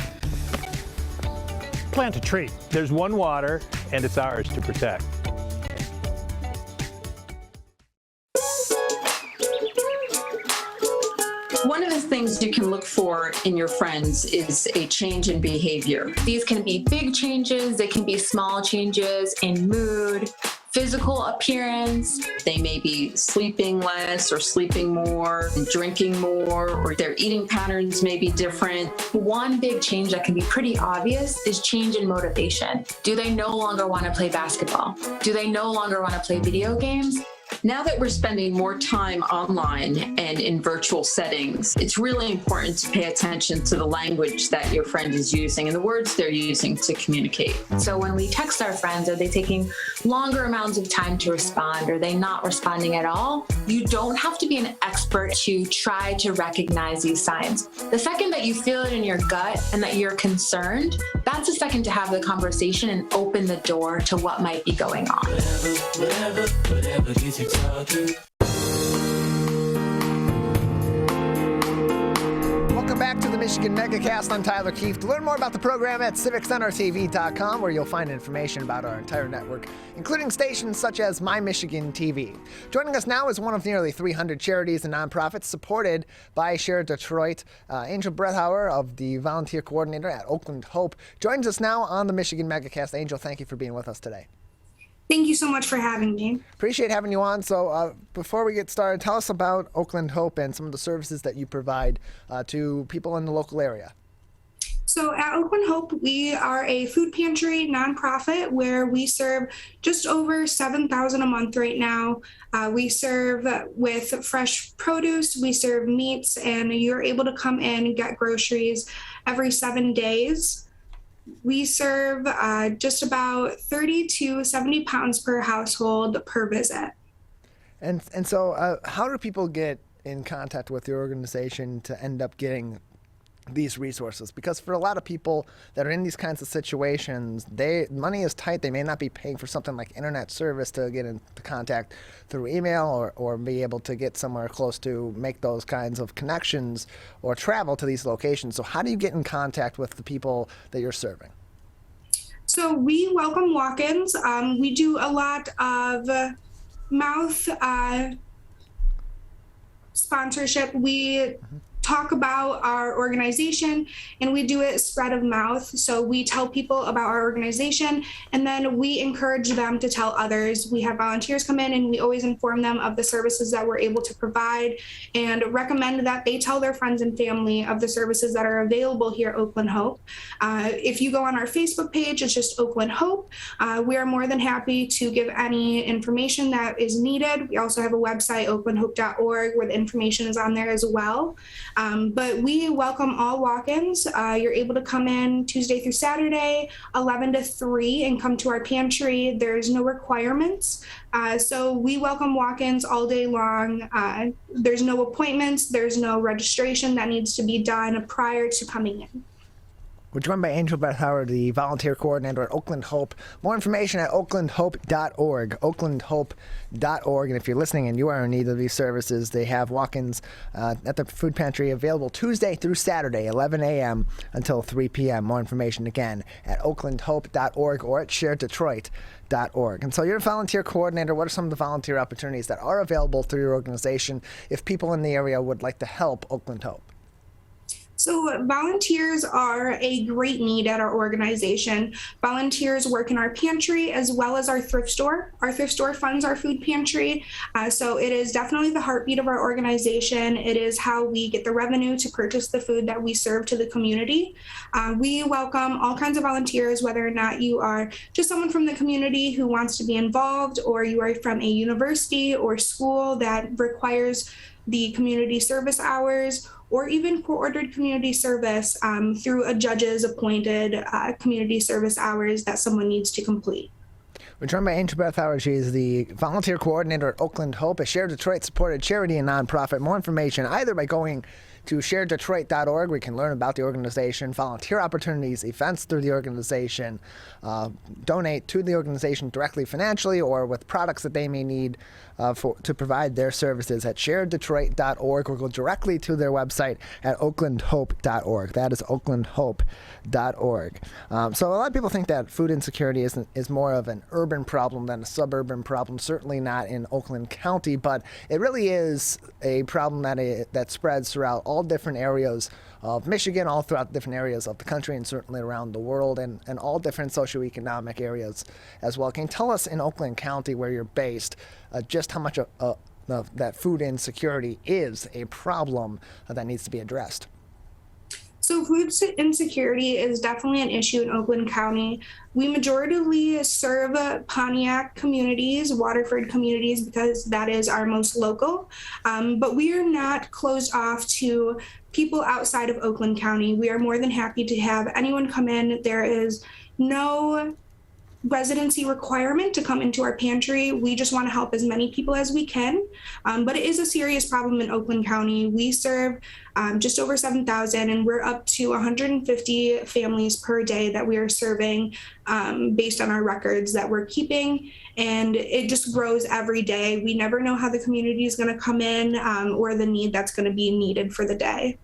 H: Plant a tree.
D: There's one water, and it's ours to protect.
O: One of the things you can look for in your friends is a change in behavior. These can be big changes, they can be small changes in mood, physical appearance. They may be sleeping less or sleeping more, drinking more, or their eating patterns may be different. One big change that can be pretty obvious is change in motivation. Do they no longer want to play basketball? Do they no longer want to play video games? Now that we're spending more time online and in virtual settings, it's really important to pay attention to the language that your friend is using and the words they're using to communicate.
N: So when we text our friends, are they taking longer amounts of time to respond? Are they not responding at all?
O: You don't have to be an expert to try to recognize these signs. The second that you feel it in your gut and that you're concerned, that's the second to have the conversation and open the door to what might be going on.
P: Whatever gets you talking.
A: Welcome back to the Michigan Megacast. I'm Tyler Keefe. To learn more about the program at civiccentertv.com, where you'll find information about our entire network, including stations such as My Michigan TV. Joining us now is one of nearly 300 charities and nonprofits supported by Share Detroit. Angel Brethaur, of the volunteer coordinator at Oakland HOPE, joins us now on the Michigan Megacast. Angel, thank you for being with us today.
Q: Thank you so much for having me.
A: Appreciate having you on. So before we get started, tell us about Oakland HOPE and some of the services that you provide to people in the local area.
Q: So at Oakland HOPE, we are a food pantry nonprofit where we serve just over 7,000 a month right now. We serve with fresh produce, we serve meats, and you're able to come in and get groceries every 7 days. We serve just about 30 to 70 pounds per household per visit.
A: And so how do people get in contact with your organization to end up getting these resources? Because for a lot of people that are in these kinds of situations, money is tight. They may not be paying for something like internet service to get into contact through email or be able to get somewhere close to make those kinds of connections or travel to these locations. So how do you get in contact with the people that you're serving?
Q: So we welcome walk-ins. We do a lot of mouth sponsorship. We talk about our organization, and we do it spread of mouth. So we tell people about our organization, and then we encourage them to tell others. We have volunteers come in, and we always inform them of the services that we're able to provide and recommend that they tell their friends and family of the services that are available here at Oakland Hope. If you go on our Facebook page, it's just Oakland Hope. We are more than happy to give any information that is needed. We also have a website, oaklandhope.org, where the information is on there as well. But we welcome all walk-ins. You're able to come in Tuesday through Saturday, 11 to 3, and come to our pantry. There's no requirements. So we welcome walk-ins all day long. There's no appointments. There's no registration that needs to be done prior to coming in.
A: We're joined by Angel Brethaur, the volunteer coordinator at Oakland Hope. More information at oaklandhope.org, oaklandhope.org. And if you're listening and you are in need of these services, they have walk-ins at the food pantry available Tuesday through Saturday, 11 a.m. until 3 p.m. More information, again, at oaklandhope.org or at sharedetroit.org. And so you're a volunteer coordinator. What are some of the volunteer opportunities that are available through your organization if people in the area would like to help Oakland Hope?
Q: So volunteers are a great need at our organization. Volunteers work in our pantry as well as our thrift store. Our thrift store funds our food pantry. So it is definitely the heartbeat of our organization. It is how we get the revenue to purchase the food that we serve to the community. We welcome all kinds of volunteers, whether or not you are just someone from the community who wants to be involved, or you are from a university or school that requires the community service hours, or even court-ordered community service through a judge's appointed community service hours that someone needs to complete.
A: We're joined by Angel Brethaur. She is the volunteer coordinator at Oakland Hope, a Share Detroit-supported charity and nonprofit. More information either by going to sharedetroit.org, where you can learn about the organization, volunteer opportunities, events through the organization, donate to the organization directly financially or with products that they may need to provide their services at sharedetroit.org, or go directly to their website at oaklandhope.org. That is oaklandhope.org. So a lot of people think that food insecurity is more of an urban problem than a suburban problem, certainly not in Oakland County, but it really is a problem that spreads throughout all different areas of Michigan, all throughout different areas of the country, and certainly around the world, and all different socioeconomic areas as well. Can you tell us in Oakland County, where you're based, just how much that food insecurity is a problem that needs to be addressed?
Q: So food insecurity is definitely an issue in Oakland County. We majoritively serve Pontiac communities, Waterford communities, because that is our most local. But we are not closed off to people outside of Oakland County. We are more than happy to have anyone come in. There is no residency requirement to come into our pantry. We just want to help as many people as we can. But it is a serious problem in Oakland County. We serve just over 7,000, and we're up to 150 families per day that we are serving based on our records that we're keeping. And it just grows every day. We never know how the community is going to come in or the need that's going to be needed for the day.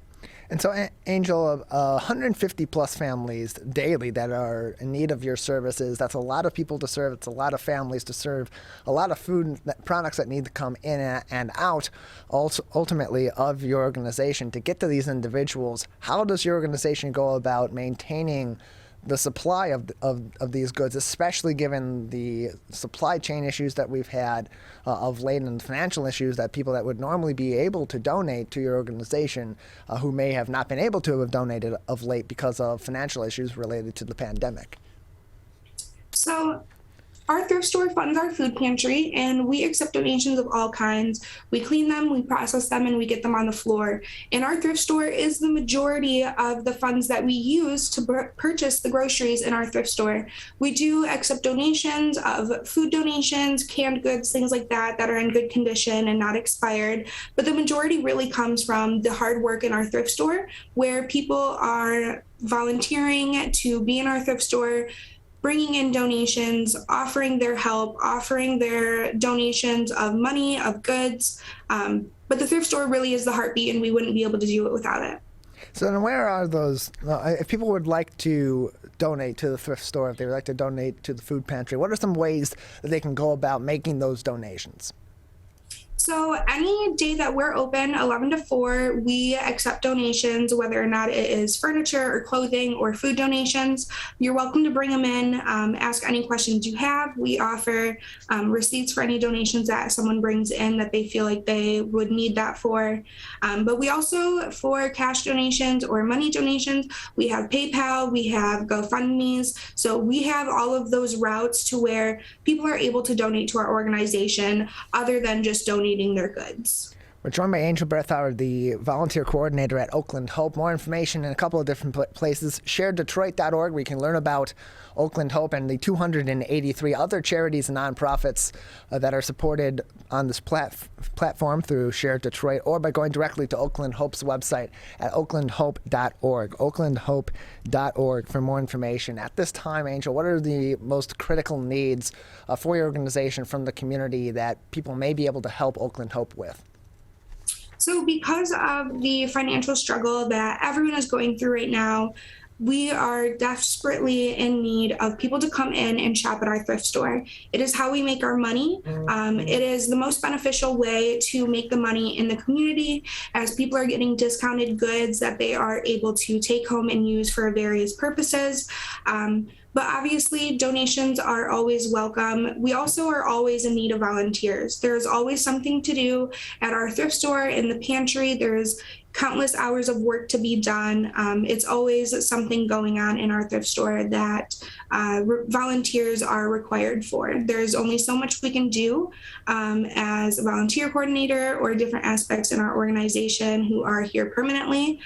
A: And so, Angel, 150 plus families daily that are in need of your services, that's a lot of people to serve. It's a lot of families to serve, a lot of food products that need to come in and out ultimately of your organization to get to these individuals. How does your organization go about maintaining the supply of these goods, especially given the supply chain issues that we've had of late, and financial issues that people that would normally be able to donate to your organization who may have not been able to have donated of late because of financial issues related to the pandemic?
Q: So Our thrift store funds our food pantry, and we accept donations of all kinds. We clean them, we process them, and we get them on the floor. And our thrift store is the majority of the funds that we use to purchase the groceries in our thrift store. We do accept donations of food donations, canned goods, things like that are in good condition and not expired. But the majority really comes from the hard work in our thrift store, where people are volunteering to be in our thrift store, bringing in donations, offering their help, offering their donations of money, of goods. But the thrift store really is the heartbeat, and we wouldn't be able to do it without it.
A: So then where are those, if people would like to donate to the thrift store, if they would like to donate to the food pantry, what are some ways that they can go about making those donations?
Q: So any day that we're open, 11 to 4, we accept donations, whether or not it is furniture or clothing or food donations. You're welcome to bring them in, ask any questions you have. We offer receipts for any donations that someone brings in that they feel like they would need that for. But we also, for cash donations or money donations, we have PayPal, we have GoFundMes. So we have all of those routes to where people are able to donate to our organization other than just donating their goods.
A: We're joined by Angel Brethaur, the volunteer coordinator at Oakland HOPE. More information in a couple of different places. ShareDetroit.org, where you can learn about Oakland HOPE and the 283 other charities and nonprofits that are supported on this platform through Share Detroit, or by going directly to Oakland HOPE's website at oaklandhope.org. oaklandhope.org for more information. At this time, Angel, what are the most critical needs for your organization from the community that people may be able to help Oakland HOPE with?
Q: So because of the financial struggle that everyone is going through right now, we are desperately in need of people to come in and shop at our thrift store. It is how we make our money. It is the most beneficial way to make the money in the community, as people are getting discounted goods that they are able to take home and use for various purposes. But obviously, donations are always welcome. We also are always in need of volunteers. There's always something to do at our thrift store, in the pantry. There's countless hours of work to be done. It's always something going on in our thrift store that volunteers are required for. There's only so much we can do as a volunteer coordinator or different aspects in our organization who are here permanently.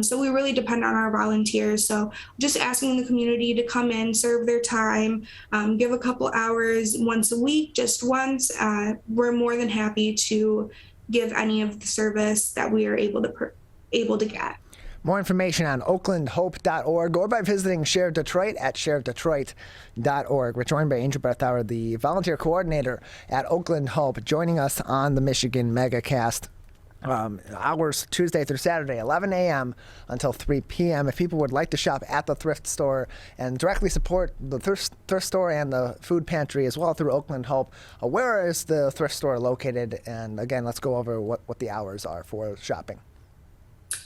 Q: So we really depend on our volunteers. So just asking the community to come in, serve their time, give a couple hours once a week, just once. We're more than happy to give any of the service that we are able to get.
A: More information on oaklandhope.org or by visiting Share Detroit at sharedetroit.org. We're joined by Angel Brethaur, the volunteer coordinator at Oakland HOPE, joining us on the Michigan Megacast. Hours Tuesday through Saturday, 11 a.m. until 3 p.m. If people would like to shop at the thrift store and directly support the thrift store and the food pantry as well through Oakland HOPE, where is the thrift store located? And again, let's go over what the hours are for shopping.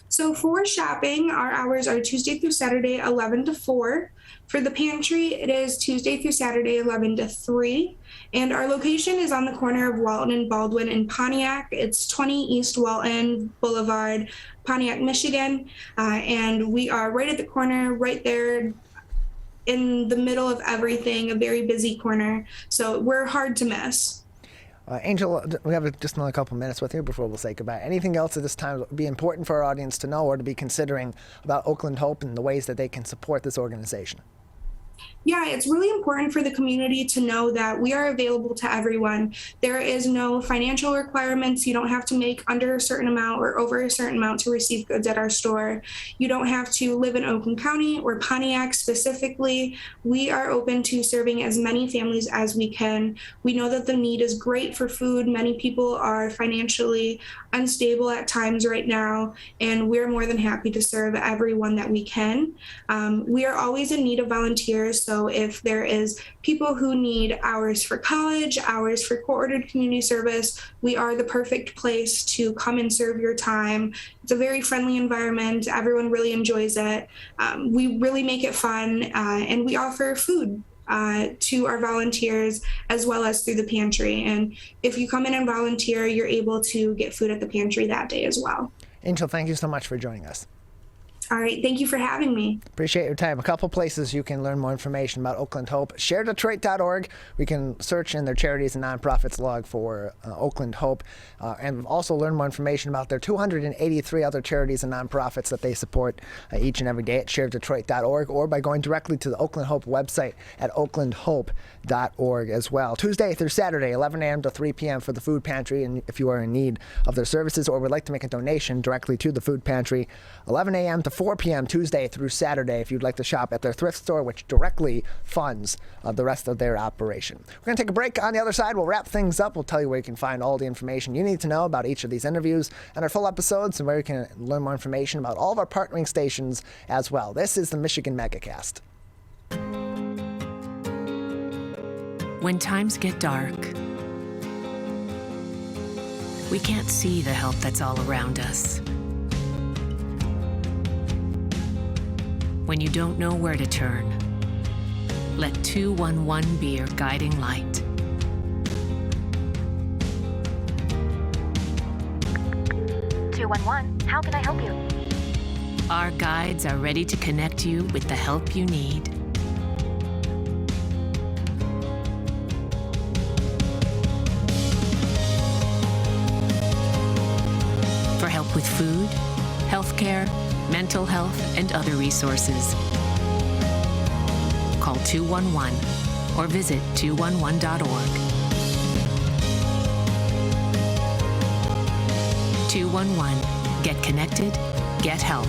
Q: So for shopping, our hours are Tuesday through Saturday, 11 to 4. For the pantry, it is Tuesday through Saturday, 11 to 3. And our location is on the corner of Walton and Baldwin in Pontiac. It's 20 East Walton Boulevard, Pontiac, Michigan. And we are right at the corner, right there in the middle of everything, a very busy corner. So we're hard to miss.
A: Angel, we have just another couple minutes with you before we'll say goodbye. Anything else at this time that would be important for our audience to know or to be considering about Oakland HOPE and the ways that they can support this organization?
Q: Yeah, it's really important for the community to know that we are available to everyone. There is no financial requirements. You don't have to make under a certain amount or over a certain amount to receive goods at our store. You don't have to live in Oakland County or Pontiac specifically. We are open to serving as many families as we can. We know that the need is great for food. Many people are financially unstable at times right now, and we're more than happy to serve everyone that we can. We are always in need of volunteers. So if there is people who need hours for college, hours for court-ordered community service, we are the perfect place to come and serve your time. It's a very friendly environment. Everyone really enjoys it. We really make it fun, and we offer food to our volunteers as well as through the pantry. And if you come in and volunteer, you're able to get food at the pantry that day as well.
A: Angel, thank you so much for joining us.
Q: All right. Thank you for having me.
A: Appreciate your time. A couple places you can learn more information about Oakland Hope. ShareDetroit.org. We can search in their charities and nonprofits log for Oakland Hope, and also learn more information about their 283 other charities and nonprofits that they support each and every day at ShareDetroit.org, or by going directly to the Oakland Hope website at oaklandhope.org as well. Tuesday through Saturday, 11 a.m. to 3 p.m. for the food pantry, and if you are in need of their services or would like to make a donation directly to the food pantry, 11 a.m. to 4 p.m. Tuesday through Saturday if you'd like to shop at their thrift store, which directly funds the rest of their operation. We're going to take a break. On the other side, we'll wrap things up. We'll tell you where you can find all the information you need to know about each of these interviews and our full episodes, and where you can learn more information about all of our partnering stations as well. This is the Michigan Megacast.
W: When times get dark, we can't see the help that's all around us. When you don't know where to turn, let 211 be your guiding light.
R: How can I help you?
W: Our guides are ready to connect you with the help you need. For help with food, healthcare, mental health, and other resources, call 211 or visit 211.org. 211. Get connected, get help.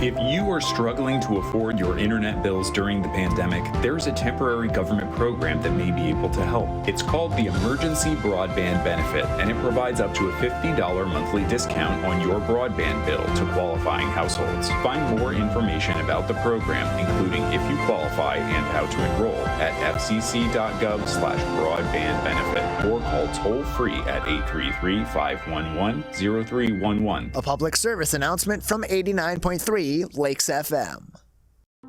E: If you are struggling to afford your internet bills during the pandemic, there's a temporary government program that may be able to help. It's called the Emergency Broadband Benefit, and it provides up to a $50 monthly discount on your broadband bill to qualifying households. Find more information about the program, including if you qualify and how to enroll, at fcc.gov/broadbandbenefit, or call toll-free at 833-511-0311.
A: A public service announcement from 89.3 Lakes FM.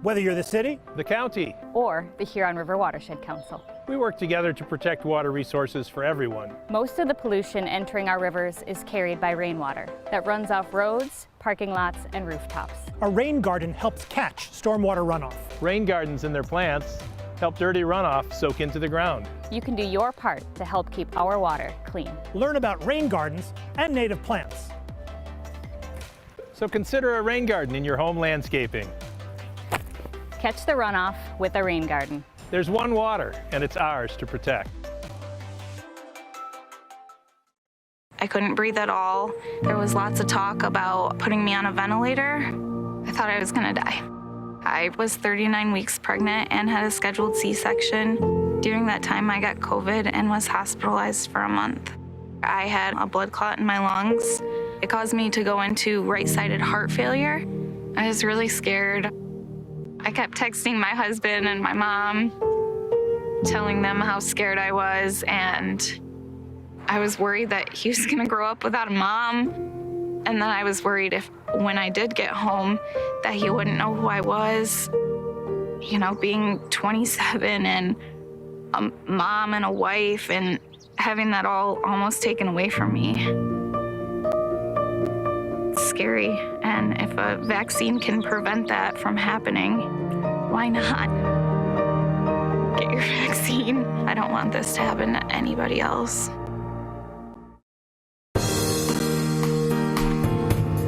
H: Whether you're the city,
D: the county,
G: or the Huron River Watershed Council,
D: we work together to protect water resources for everyone.
G: Most of the pollution entering our rivers is carried by rainwater that runs off roads, parking lots, and rooftops.
H: A rain garden helps catch stormwater runoff.
D: Rain gardens and their plants help dirty runoff soak into the ground.
G: You can do your part to help keep our water clean.
H: Learn about rain gardens and native plants.
D: So consider a rain garden in your home landscaping.
G: Catch the runoff with a rain garden.
D: There's one water, and it's ours to protect.
N: I couldn't breathe at all. There was lots of talk about putting me on a ventilator. I thought I was gonna die. I was 39 weeks pregnant and had a scheduled C-section. During that time, I got COVID and was hospitalized for a month. I had a blood clot in my lungs. It caused me to go into right-sided heart failure. I was really scared. I kept texting my husband and my mom, telling them how scared I was, and I was worried that he was gonna grow up without a mom. And then I was worried if, when I did get home, that he wouldn't know who I was. You know, being 27 and a mom and a wife and having that all almost taken away from me. It's scary, and if a vaccine can prevent that from happening, why not? Get your vaccine. I don't want this to happen to anybody else.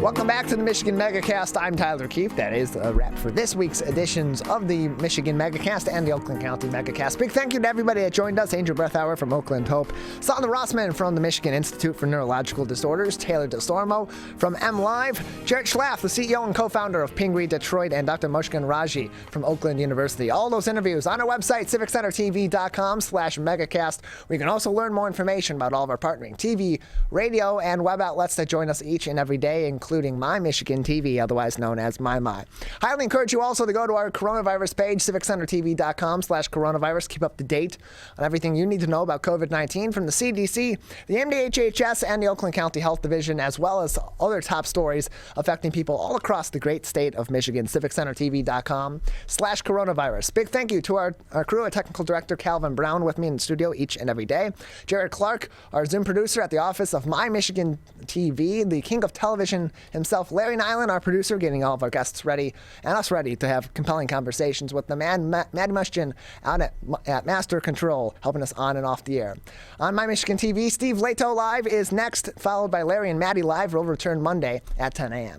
A: Welcome back to the Michigan Megacast. I'm Tyler Keefe. That is a wrap for this week's editions of the Michigan Megacast and the Oakland County Megacast. Big thank you to everybody that joined us. Angel Brethaur from Oakland Hope, Sandra Rossman from the Michigan Institute for Neurological Disorders, Taylor DeStormo from MLive, Jarrett Schlaff, the CEO and co-founder of Pingree Detroit, and Dr. Mushkan Raji from Oakland University. All those interviews on our website, civiccentertv.com/megacast. We can also learn more information about all of our partnering TV, radio, and web outlets that join us each and every day, including including My Michigan TV, otherwise known as My. Highly encourage you also to go to our coronavirus page, civiccentertv.com/coronavirus. Keep up to date on everything you need to know about COVID-19 from the CDC, the MDHHS, and the Oakland County Health Division, as well as other top stories affecting people all across the great state of Michigan. civiccentertv.com/coronavirus. Big thank you to our crew, our technical director, Calvin Brown, with me in the studio each and every day. Jared Clark, our Zoom producer at the office of My Michigan TV, the king of television himself, Larry Nyland, our producer, getting all of our guests ready and us ready to have compelling conversations with the man, Maddie Mushkin, out at Master Control, helping us on and off the air. On My Michigan TV, Steve Leto Live is next, followed by Larry and Maddie Live. We'll return Monday at 10 a.m.